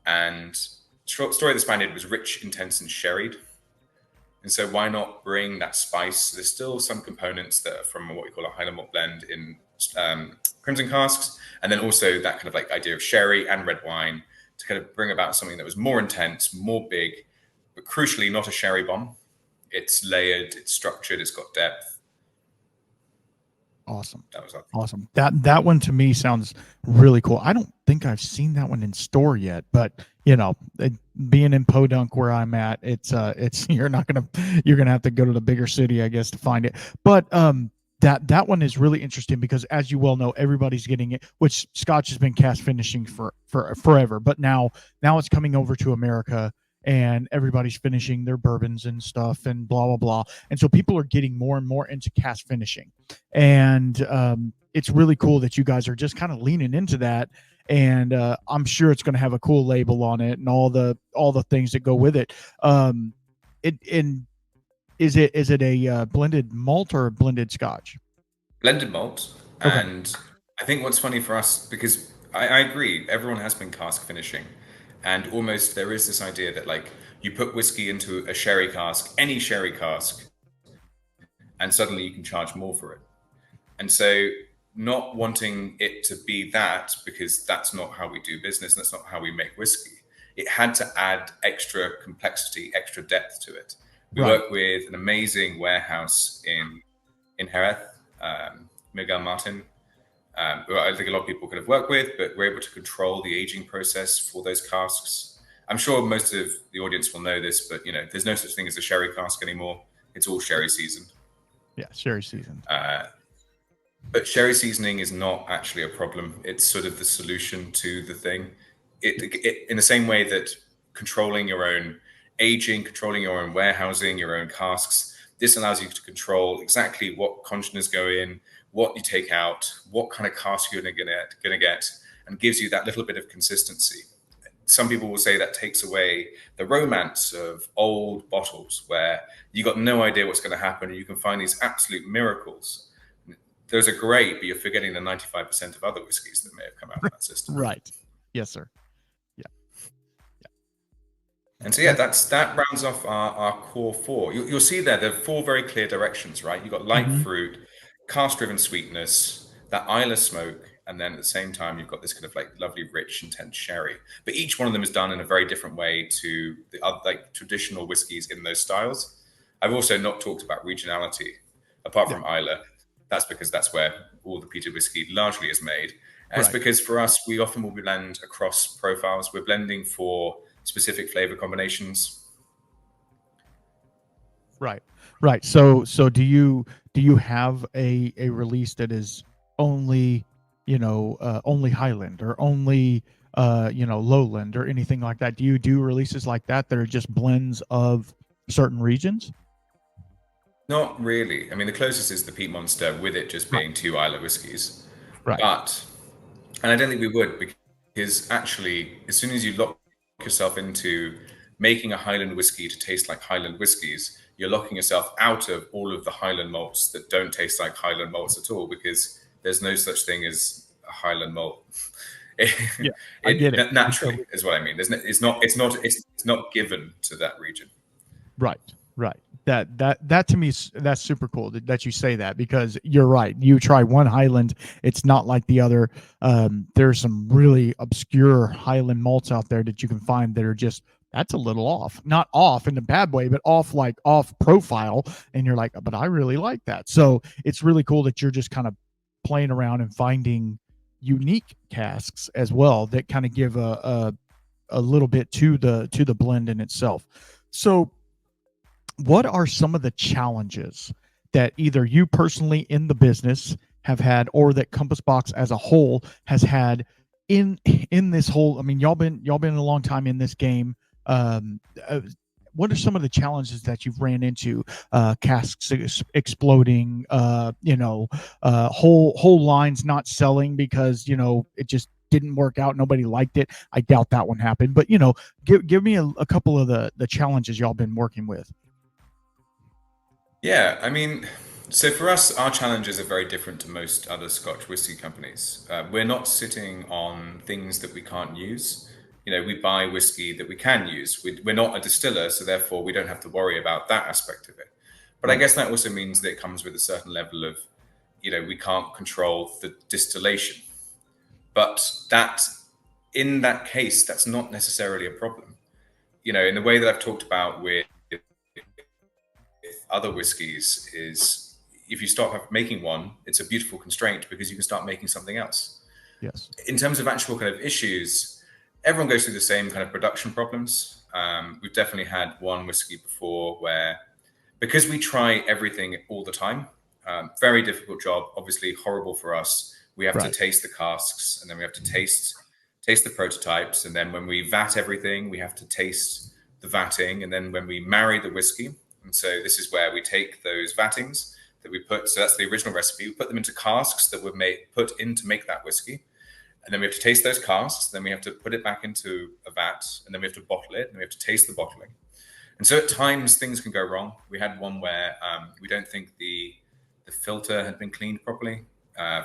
Speaker 2: and Story of the Spaniard was rich, intense, and sherried. And so why not bring that spice? There's still some components that are from what we call a Highland malt blend in Crimson Casks, and then also that kind of like idea of sherry and red wine to kind of bring about something that was more intense, more big, but crucially not a sherry bomb. It's layered, it's structured, it's got depth.
Speaker 1: Awesome.
Speaker 2: That was
Speaker 1: awesome. That one to me sounds really cool. I don't think I've seen that one in store yet, but being in Podunk where I'm at, it's you're gonna have to go to the bigger city, I guess, to find it. But that one is really interesting because, as you well know, everybody's getting it, which Scotch has been cast finishing for forever, but now it's coming over to America. And everybody's finishing their bourbons and stuff and blah, blah, blah. And so people are getting more and more into cast finishing. And it's really cool that you guys are just kind of leaning into that. And I'm sure it's going to have a cool label on it and all the things that go with it. Is it a blended malt or a blended Scotch?
Speaker 2: Blended malt. Okay. And I think what's funny for us, because I agree, everyone has been cask finishing. And almost there is this idea that like you put whiskey into a sherry cask, any sherry cask, and suddenly you can charge more for it. And so not wanting it to be that, because that's not how we do business. That's not how we make whiskey. It had to add extra complexity, extra depth to it. We work with an amazing warehouse in Jerez, Miguel Martin, who I think a lot of people could have worked with, but we're able to control the aging process for those casks. I'm sure most of the audience will know this, but there's no such thing as a sherry cask anymore. It's all sherry seasoned.
Speaker 1: Yeah, sherry seasoned.
Speaker 2: But sherry seasoning is not actually a problem. It's sort of the solution to the thing. It in the same way that controlling your own aging, controlling your own warehousing, your own casks, this allows you to control exactly what congeners go in, what you take out, what kind of cask you're going to get, and gives you that little bit of consistency. Some people will say that takes away the romance of old bottles where you got no idea what's going to happen, and you can find these absolute miracles. Those are great, but you're forgetting the 95% of other whiskeys that may have come out of that system.
Speaker 1: Right. Yes, sir. Yeah.
Speaker 2: And so, that rounds off our core four. You'll see there are four very clear directions, right? You've got light fruit, cask-driven sweetness, that Islay smoke, and then at the same time, you've got this kind of like lovely, rich, intense sherry. But each one of them is done in a very different way to the other, like traditional whiskeys in those styles. I've also not talked about regionality, apart from Islay. That's because that's where all the peated whiskey largely is made. And it's because for us, we often will blend across profiles. We're blending for specific flavor combinations.
Speaker 1: Right. So do you have a release that is only only Highland or only Lowland or anything like that? Do you do releases like that are just blends of certain regions?
Speaker 2: Not really. I mean, the closest is the Peat Monster, with it just being two Islay whiskies.
Speaker 1: Right.
Speaker 2: And I don't think we would, because actually, as soon as you lock yourself into making a Highland whiskey to taste like Highland whiskies, you're locking yourself out of all of the Highland malts that don't taste like Highland malts at all, because there's no such thing as a Highland malt.
Speaker 1: Yeah, I get it.
Speaker 2: Naturally, is what I mean. It's not given to that region.
Speaker 1: Right. That to me, that's super cool that you say that, because you're right. You try one Highland, it's not like the other. There's some really obscure Highland malts out there that you can find that are just, that's a little off, not off in a bad way, but off profile. And you're like, but I really like that. So it's really cool that you're just kind of playing around and finding unique casks as well that kind of give a little bit to the blend in itself. So what are some of the challenges that either you personally in the business have had, or that Compass Box as a whole has had in this whole? I mean, y'all been a long time in this game. What are some of the challenges that you've ran into? Casks exploding, whole lines not selling because it just didn't work out. Nobody liked it. I doubt that one happened. But give me a couple of the challenges y'all been working with.
Speaker 2: Yeah, I mean, so for us, our challenges are very different to most other Scotch whiskey companies. We're not sitting on things that we can't use. We buy whiskey that we can use. We're not a distiller, so therefore we don't have to worry about that aspect of it. But I guess that also means that it comes with a certain level of, we can't control the distillation. But in that case, that's not necessarily a problem. In the way that I've talked about with other whiskies, is if you stop making one, it's a beautiful constraint because you can start making something else.
Speaker 1: Yes.
Speaker 2: In terms of actual kind of issues, everyone goes through the same kind of production problems. We've definitely had one whiskey before where, because we try everything all the time, very difficult job, obviously horrible for us. We have to taste the casks, and then we have to taste the prototypes. And then when we vat everything, we have to taste the vatting. And then when we marry the whiskey, and so this is where we take those vattings that we put, so that's the original recipe, we put them into casks that were put in to make that whiskey. And then we have to taste those casks, then we have to put it back into a vat, and then we have to bottle it, and we have to taste the bottling. And so at times things can go wrong. We had one where we don't think the filter had been cleaned properly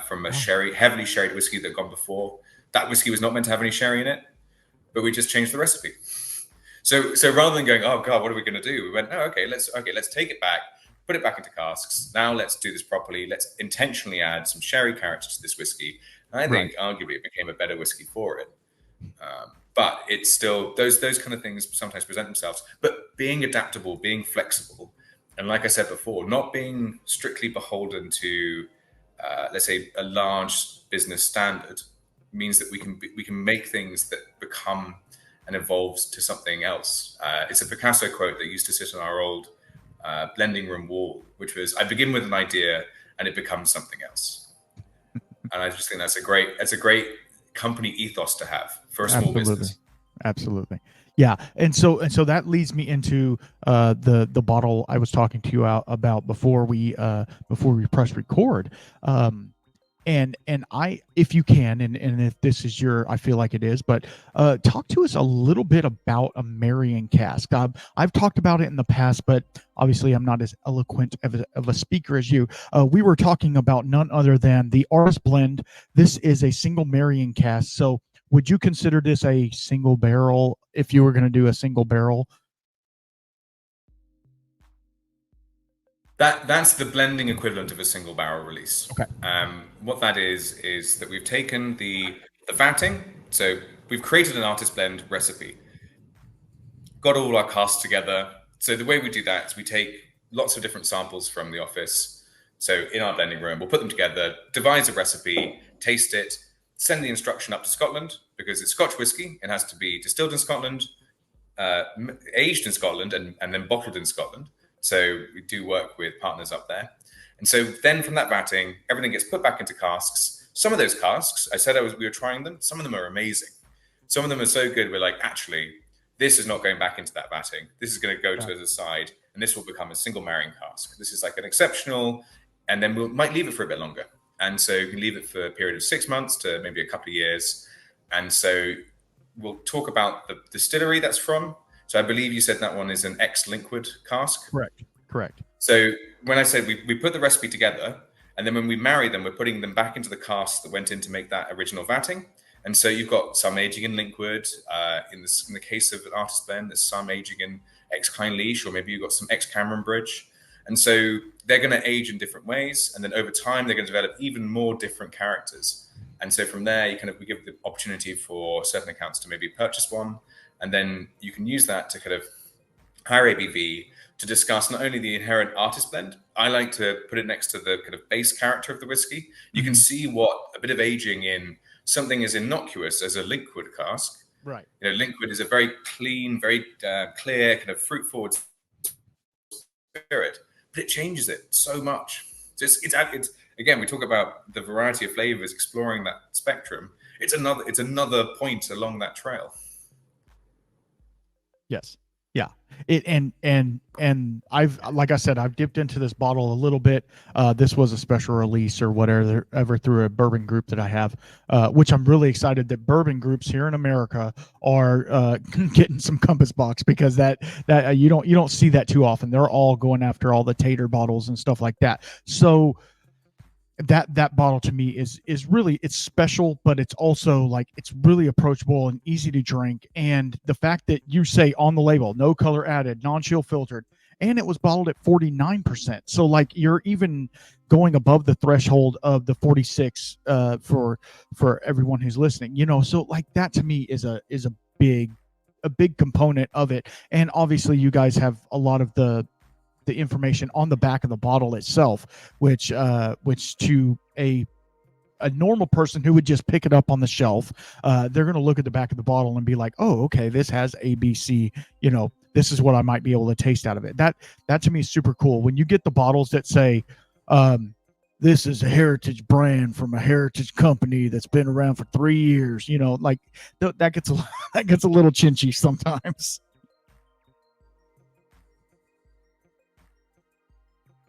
Speaker 2: from a heavily sherried whiskey that had gone before. That whiskey was not meant to have any sherry in it, but we just changed the recipe. So rather than going, oh God, what are we going to do? We went, oh, okay, let's take it back, put it back into casks. Now let's do this properly. Let's intentionally add some sherry character to this whiskey. And I think arguably it became a better whiskey for it. But it's still those kind of things sometimes present themselves. But being adaptable, being flexible, and like I said before, not being strictly beholden to, let's say, a large business standard means that we can make things that become and evolves to something else. It's a Picasso quote that used to sit on our old blending room wall, which was, "I begin with an idea and it becomes something else." And I just think that's a great company ethos to have for a small business.
Speaker 1: Absolutely. Yeah. And so that leads me into the bottle I was talking to you about before we press record. And I, if you can, and if this is I feel like it is, but talk to us a little bit about a marrying cask. I've talked about it in the past, but obviously I'm not as eloquent of a speaker as you. We were talking about none other than the Artist Blend. This is a single marrying cask. So would you consider this a single barrel if you were going to do a single barrel?
Speaker 2: That's the blending equivalent of a single barrel release.
Speaker 1: Okay.
Speaker 2: What that is that we've taken the vatting. So we've created an artist blend recipe, got all our casks together. So the way we do that is we take lots of different samples from the office. So in our blending room, we'll put them together, devise a recipe, taste it, send the instruction up to Scotland, because it's Scotch whiskey. It has to be distilled in Scotland, aged in Scotland, and then bottled in Scotland. So we do work with partners up there. And so then from that vatting, everything gets put back into casks. Some of those casks, I said we were trying them. Some of them are amazing. Some of them are so good, we're like, actually, this is not going back into that vatting. This is going to go to the side, and this will become a single marrying cask. This is like an exceptional, and then we might leave it for a bit longer. And so you can leave it for a period of 6 months to maybe a couple of years. And so we'll talk about the distillery that's from. So I believe you said that one is an ex-liquid cask.
Speaker 1: Correct.
Speaker 2: So when I said we put the recipe together, and then when we marry them, we're putting them back into the casks that went in to make that original vatting. And so you've got some aging in liquid. In the case of an artist blend, there's some aging in ex-Clynelish, or maybe you've got some ex-Cameron Bridge. And so they're going to age in different ways. And then over time, they're going to develop even more different characters. And so from there, we give the opportunity for certain accounts to maybe purchase one. And then you can use that to kind of higher ABV to discuss not only the inherent artist blend. I like to put it next to the kind of base character of the whiskey. You can see what a bit of aging in something as innocuous as a liquid cask.
Speaker 1: Right.
Speaker 2: Liquid is a very clean, very clear, kind of fruit-forward spirit, but it changes it so much. It's again, we talk about the variety of flavors, exploring that spectrum. It's another point along that trail.
Speaker 1: Yes. Yeah. And I've, like I said, I've dipped into this bottle a little bit. This was a special release or whatever through a bourbon group that I have, which I'm really excited that bourbon groups here in America are getting some Compass Box, because that you don't see that too often. They're all going after all the tater bottles and stuff like that. So that bottle to me is really, it's special, but it's also like, it's really approachable and easy to drink. And the fact that you say on the label, no color added, non-chill filtered, and it was bottled at 49%. So like, you're even going above the threshold of the 46 for everyone who's listening, so like that to me is a big component of it. And obviously you guys have a lot of the information on the back of the bottle itself, which to a normal person who would just pick it up on the shelf, they're going to look at the back of the bottle and be like, oh, okay, this has ABC, this is what I might be able to taste out of it. That to me is super cool. When you get the bottles that say, this is a heritage brand from a heritage company that's been around for 3 years, like that gets a little chinchy sometimes.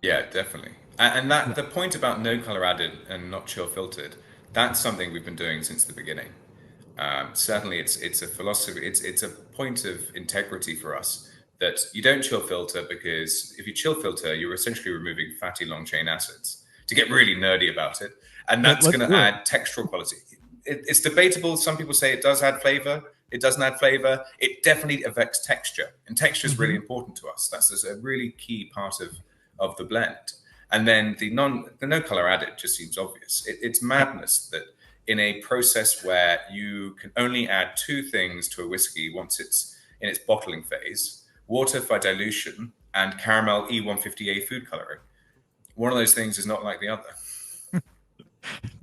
Speaker 2: Yeah, definitely. And the point about no color added and not chill filtered, that's something we've been doing since the beginning. Certainly, it's a philosophy. It's a point of integrity for us that you don't chill filter, because if you chill filter, you're essentially removing fatty long chain acids. To get really nerdy about it, and that's going to add textural quality. It's debatable. Some people say it does add flavor. It doesn't add flavor. It definitely affects texture, and texture is really important to us. That's a really key part of of the blend. And then the no color added just seems obvious. It's madness that in a process where you can only add two things to a whiskey once it's in its bottling phase, water for dilution and caramel E150A food coloring, one of those things is not like the other.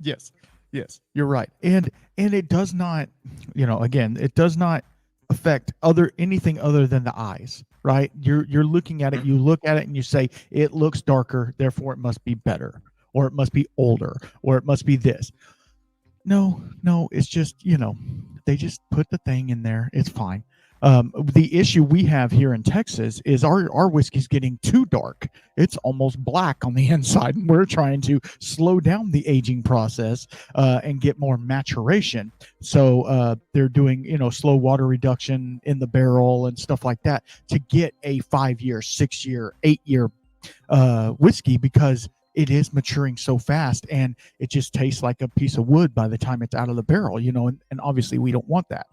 Speaker 1: Yes, yes, you're right. And it does not, again, it does not affect anything other than the eyes, right? You're looking at it, you look at it and you say it looks darker, therefore it must be better, or it must be older, or it must be this. No, it's just, they just put the thing in there. It's fine. The issue we have here in Texas is our whiskey's getting too dark. It's almost black on the inside, and we're trying to slow down the aging process and get more maturation. So they're doing, slow water reduction in the barrel and stuff like that to get a 5-year, 6-year, 8-year whiskey, because it is maturing so fast and it just tastes like a piece of wood by the time it's out of the barrel, and obviously we don't want that.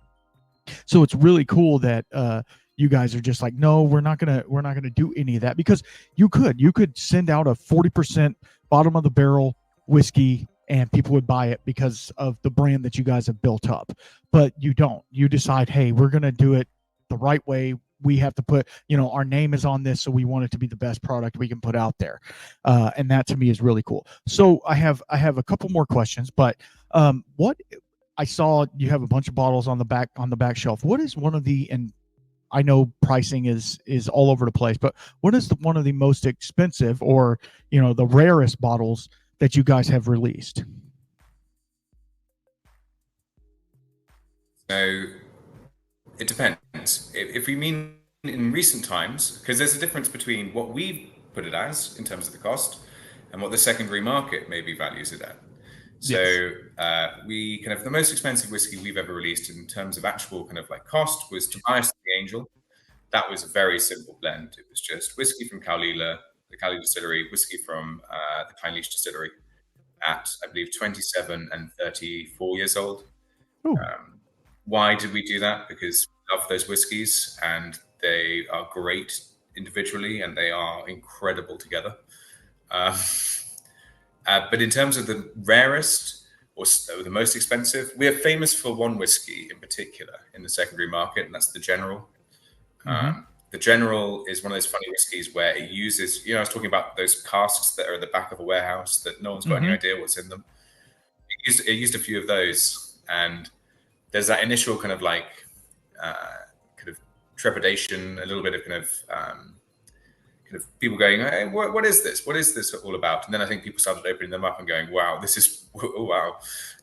Speaker 1: So it's really cool that you guys are just like, no, we're not gonna do any of that, because you could send out a 40% bottom of the barrel whiskey and people would buy it because of the brand that you guys have built up. But you don't. You decide, hey, we're gonna do it the right way. We have to put, our name is on this, so we want it to be the best product we can put out there, and that to me is really cool. So I have a couple more questions, but what I saw, you have a bunch of bottles on the back shelf. What is one of the, and I know pricing is all over the place, but what is one of the most expensive, or the rarest bottles that you guys have released?
Speaker 2: So it depends. If we mean in recent times, because there's a difference between what we put it as in terms of the cost and what the secondary market maybe values it at. So yes. We kind of, the most expensive whiskey we've ever released in terms of actual kind of like cost was Tobias the Angel. That was a very simple blend. It was just whiskey from Caolila, the Cali distillery, whiskey from the Clynelish distillery at, I believe, 27 and 34 years old. Why did we do that? Because we love those whiskeys and they are great individually and they are incredible together. But in terms of the rarest or the most expensive, we are famous for one whiskey in particular in the secondary market, and that's the General. Mm-hmm. The General is one of those funny whiskeys where it uses, I was talking about those casks that are at the back of a warehouse that no one's got any idea what's in them. It used a few of those, and there's that initial kind of like kind of trepidation, a little bit of kind of people going, hey, what is this? What is this all about? And then I think people started opening them up and going, wow, this is, wow.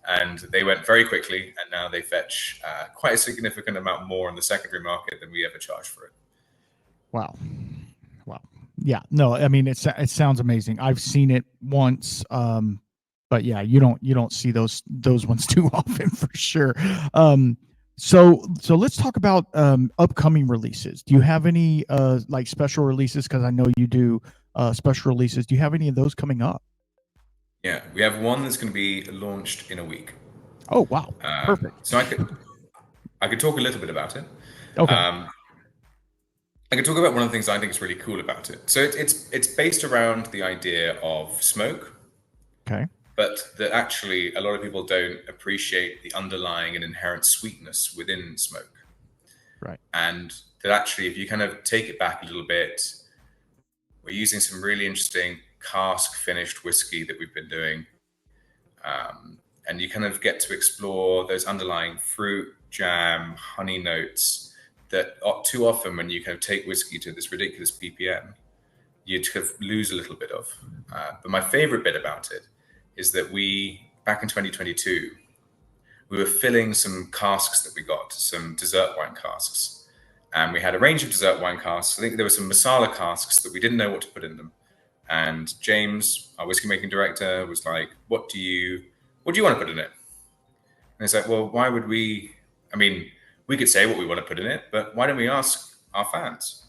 Speaker 2: And they went very quickly, and now they fetch quite a significant amount more in the secondary market than we ever charged for it.
Speaker 1: Wow. Yeah, no, I mean, it sounds amazing. I've seen it once, but yeah, you don't see those ones too often for sure. So let's talk about upcoming releases. Do you have any like special releases? Because I know you do special releases. Do you have any of those coming up?
Speaker 2: Yeah, we have one that's going to be launched in a week.
Speaker 1: Oh wow, perfect.
Speaker 2: So I could talk a little bit about it.
Speaker 1: Okay.
Speaker 2: I could talk about one of the things I think is really cool about it. So it's based around the idea of smoke.
Speaker 1: Okay.
Speaker 2: But that actually a lot of people don't appreciate the underlying and inherent sweetness within smoke.
Speaker 1: Right.
Speaker 2: And that actually, if you kind of take it back a little bit, we're using some really interesting cask finished whiskey that we've been doing. And you kind of get to explore those underlying fruit, jam, honey notes that too often when you kind of take whiskey to this ridiculous ppm, you kind of lose a little bit of. But my favorite bit about it is that back in 2022, we were filling some casks that we got, some dessert wine casks. And we had a range of dessert wine casks. I think there were some masala casks that we didn't know what to put in them. And James, our whiskey making director, was like, what do you want to put in it? And it's like, well, why would we, we could say what we want to put in it, but why don't we ask our fans?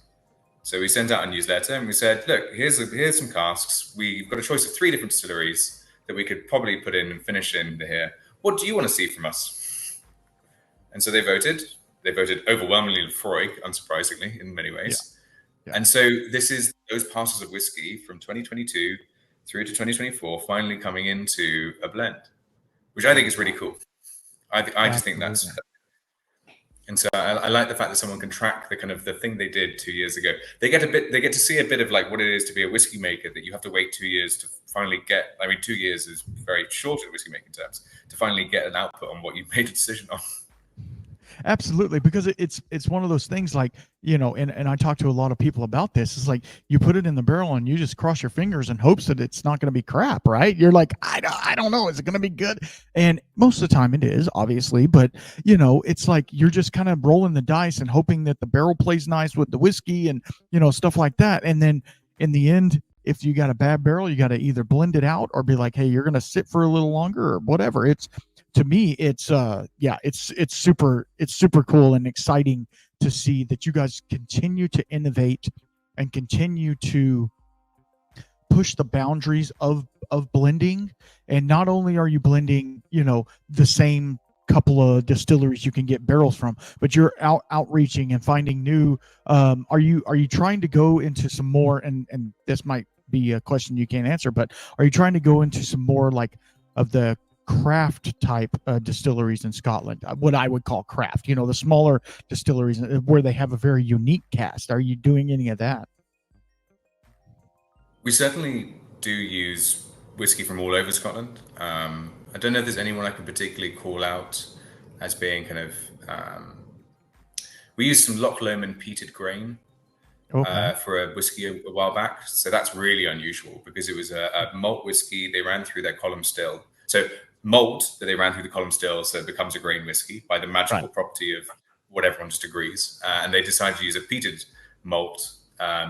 Speaker 2: So we sent out a newsletter and we said, look, here's some casks. We've got a choice of 3 different distilleries that we could probably put in and finish in here. What do you want to see from us? And so they voted. They voted overwhelmingly for Freud, unsurprisingly, in many ways. And so this is those parcels of whiskey from 2022 through to 2024 finally coming into a blend, which I think is really cool. I just think that's, and so I like the fact that someone can track the kind of the thing they did 2 years ago. They get to see a bit of like what it is to be a whiskey maker, that you have to wait 2 years to finally get. I mean, 2 years is very short in whiskey making terms, to finally get an output on what you made a decision on.
Speaker 1: Absolutely, because it's one of those things, like, you know, and I talk to a lot of people about this. It's like you put it in the barrel and you just cross your fingers and hopes that it's not going to be crap, right? You're like, I don't know, is it going to be good? And most of the time it is, obviously, but you know, it's like you're just kind of rolling the dice and hoping that the barrel plays nice with the whiskey and, you know, stuff like that. And then in the end, if you got a bad barrel, you got to either blend it out or be like, hey, you're going to sit for a little longer or whatever. It's, to me, it's it's super cool and exciting to see that you guys continue to innovate and continue to push the boundaries of blending. And not only are you blending, you know, the same couple of distilleries you can get barrels from, but you're outreaching and finding new. Are you trying to go into some more? And this might be a question you can't answer, but are you trying to go into some more like of the craft type distilleries in Scotland, what I would call craft, you know, the smaller distilleries where they have a very unique cast? Are you doing any of that?
Speaker 2: We certainly do use whiskey from all over Scotland. I don't know if there's anyone I can particularly call out as being kind of. We used some Loch Lomond peated grain for a whiskey a while back, so that's really unusual because it was a malt whiskey they ran through their column still. So malt that they ran through the column still, so it becomes a grain whiskey by the magical property of what everyone just agrees. And they decided to use a peated malt.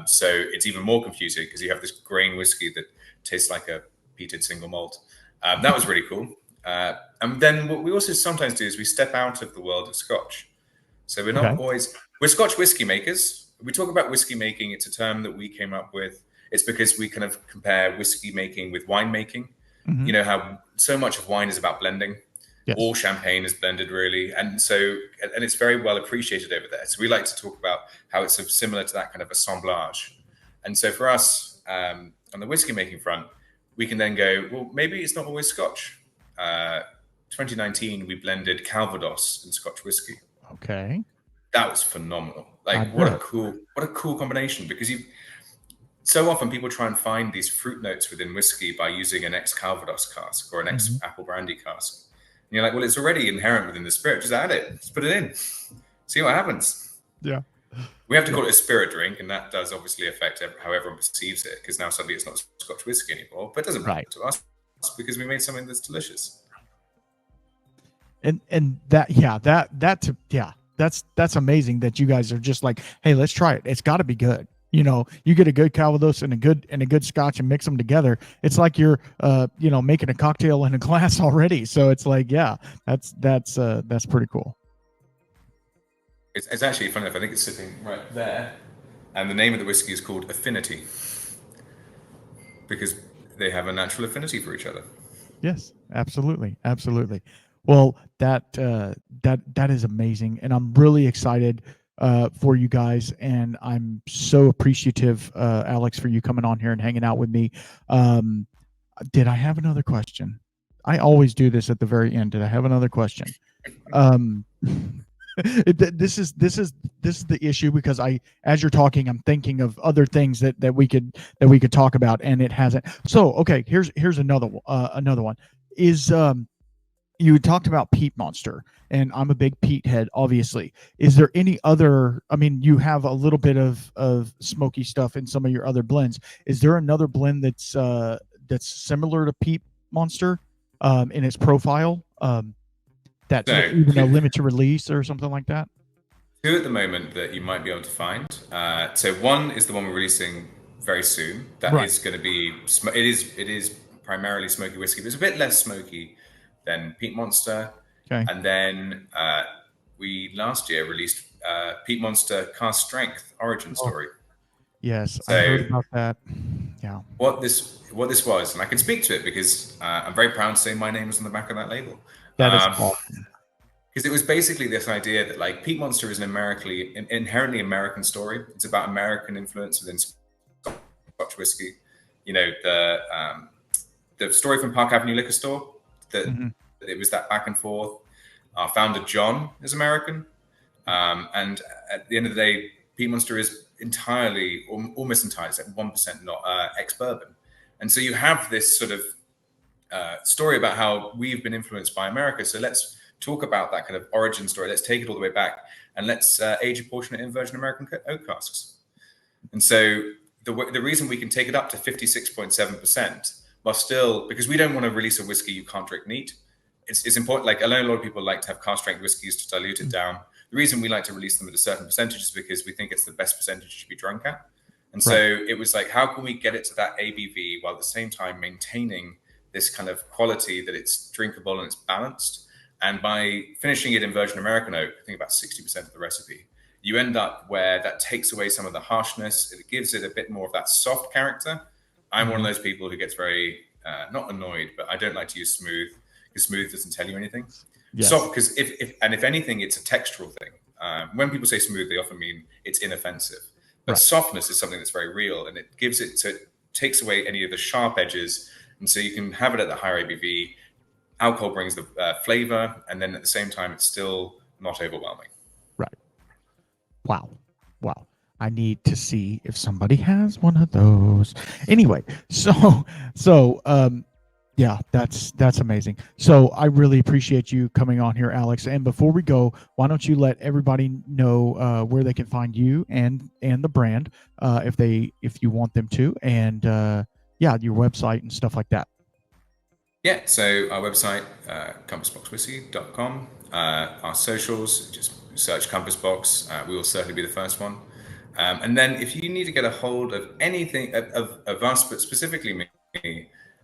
Speaker 2: So it's even more confusing because you have this grain whiskey that tastes like a peated single malt. That was really cool. And then what we also sometimes do is we step out of the world of Scotch. So we're not always, we're Scotch Whiskymakers. We talk about whiskey making. It's a term that we came up with. It's because we kind of compare whiskey making with wine making. You know how so much of wine is about blending. All champagne is blended, really, and it's very well appreciated over there. So we like to talk about how it's similar to that kind of assemblage. And so for us, on the whiskey making front, we can then go, well, maybe it's not always Scotch. 2019, we blended Calvados and Scotch whiskey.
Speaker 1: Okay,
Speaker 2: that was phenomenal. Like what a cool combination, because so often people try and find these fruit notes within whiskey by using an ex-Calvados cask or an ex-apple brandy cask. And you're like, well, it's already inherent within the spirit. Just add it. Just put it in. See what happens.
Speaker 1: Yeah.
Speaker 2: We have to call it a spirit drink, and that does obviously affect how everyone perceives it, because now suddenly it's not Scotch whiskey anymore. But it doesn't matter to us because we made something that's delicious.
Speaker 1: And that's amazing that you guys are just like, hey, let's try it. It's got to be good. You know, you get a good Calvados and a good Scotch and mix them together. It's like you're, making a cocktail in a glass already. So it's like, that's pretty cool.
Speaker 2: It's actually funny enough. I think it's sitting right there, and the name of the whiskey is called Affinity, because they have a natural affinity for each other.
Speaker 1: Yes, absolutely. Well, that is amazing, and I'm really excited for you guys, and I'm so appreciative, Alex, for you coming on here and hanging out with me. Did I have another question? I always do this at the very end. Did I have another question? This is the issue, because as you're talking, I'm thinking of other things that we could talk about, and it hasn't. So okay, here's another one. Is you talked about peat monster, and I'm a big peat head, obviously. Is there any other, I mean, you have a little bit of smoky stuff in some of your other blends. Is there another blend that's similar to peat monster in its profile, that's even a limited release or something like that?
Speaker 2: Two at the moment that you might be able to find. So one is the one we're releasing very soon. That is going to be, it is primarily smoky whiskey, but it's a bit less smoky than Peat Monster. Okay. And then we last year released Peat Monster Cask Strength Origin Story.
Speaker 1: Yes, I heard about that. Yeah.
Speaker 2: What this was, and I can speak to it because I'm very proud to say my name is on the back of that label.
Speaker 1: That is awesome.
Speaker 2: because it was basically this idea that like Peat Monster is an inherently American story. It's about American influence within Scotch whiskey. You know, the story from Park Avenue Liquor Store, that it was that back and forth. Our founder John is American, and at the end of the day, Peat Monster is entirely, or almost entirely, it's like 1% not ex-bourbon. And so you have this sort of story about how we've been influenced by America. So let's talk about that kind of origin story. Let's take it all the way back, and let's age a portion it in virgin American oak casks. And so the reason we can take it up to 56.7%, while still, because we don't want to release a whiskey you can't drink neat. It's important. Like, I know a lot of people like to have cask strength whiskies to dilute it down. The reason we like to release them at a certain percentage is because we think it's the best percentage to be drunk at. And so it was like, how can we get it to that ABV while at the same time maintaining this kind of quality that it's drinkable and it's balanced? And by finishing it in virgin American oak, I think about 60% of the recipe, you end up where that takes away some of the harshness. It gives it a bit more of that soft character. I'm one of those people who gets very, not annoyed, but I don't like to use smooth, because smooth doesn't tell you anything. Yes. Soft, because if anything, it's a textural thing. When people say smooth, they often mean it's inoffensive. But softness is something that's very real, and it gives it, so it takes away any of the sharp edges. And so you can have it at the higher ABV. Alcohol brings the flavor, and then at the same time, it's still not overwhelming.
Speaker 1: Right. Wow. I need to see if somebody has one of those. Anyway, yeah, that's amazing. So I really appreciate you coming on here, Alex. And before we go, why don't you let everybody know where they can find you and the brand, if you want them to, and your website and stuff like that.
Speaker 2: Yeah, so our website, compassboxwhiskey.com. Our socials, just search Compass Box. We will certainly be the first one. And then if you need to get a hold of anything of us, but specifically me,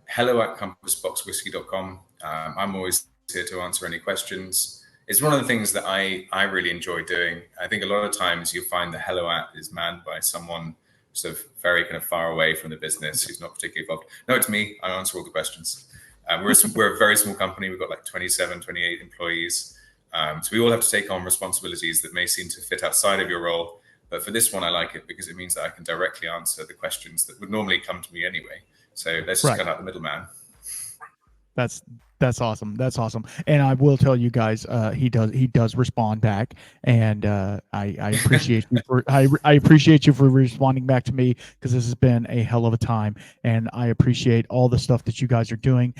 Speaker 2: hello@compassboxwhiskey.com. I'm always here to answer any questions. It's one of the things that I really enjoy doing. I think a lot of times you'll find the hello at is manned by someone sort of very kind of far away from the business who's not particularly involved. No, it's me. I answer all the questions. We're a very small company. We've got like 27, 28 employees. So we all have to take on responsibilities that may seem to fit outside of your role. But for this one, I like it because it means that I can directly answer the questions that would normally come to me anyway. So let's just cut out the middleman.
Speaker 1: That's awesome. That's awesome. And I will tell you guys, he does respond back, and I appreciate you for I appreciate you for responding back to me, because this has been a hell of a time, and I appreciate all the stuff that you guys are doing.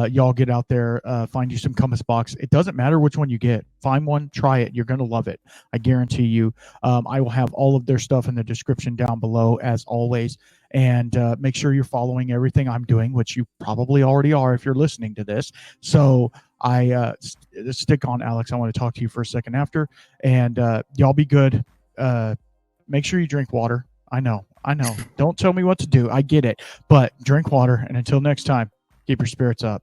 Speaker 1: Y'all get out there, find you some Compass Box. It doesn't matter which one you get. Find one, try it. You're gonna love it. I guarantee you. I will have all of their stuff in the description down below, as always. And make sure you're following everything I'm doing, which you probably already are if you're listening to this. So I stick on, Alex. I want to talk to you for a second after, and y'all be good. Make sure you drink water. I know. Don't tell me what to do. I get it, but drink water. And until next time, keep your spirits up.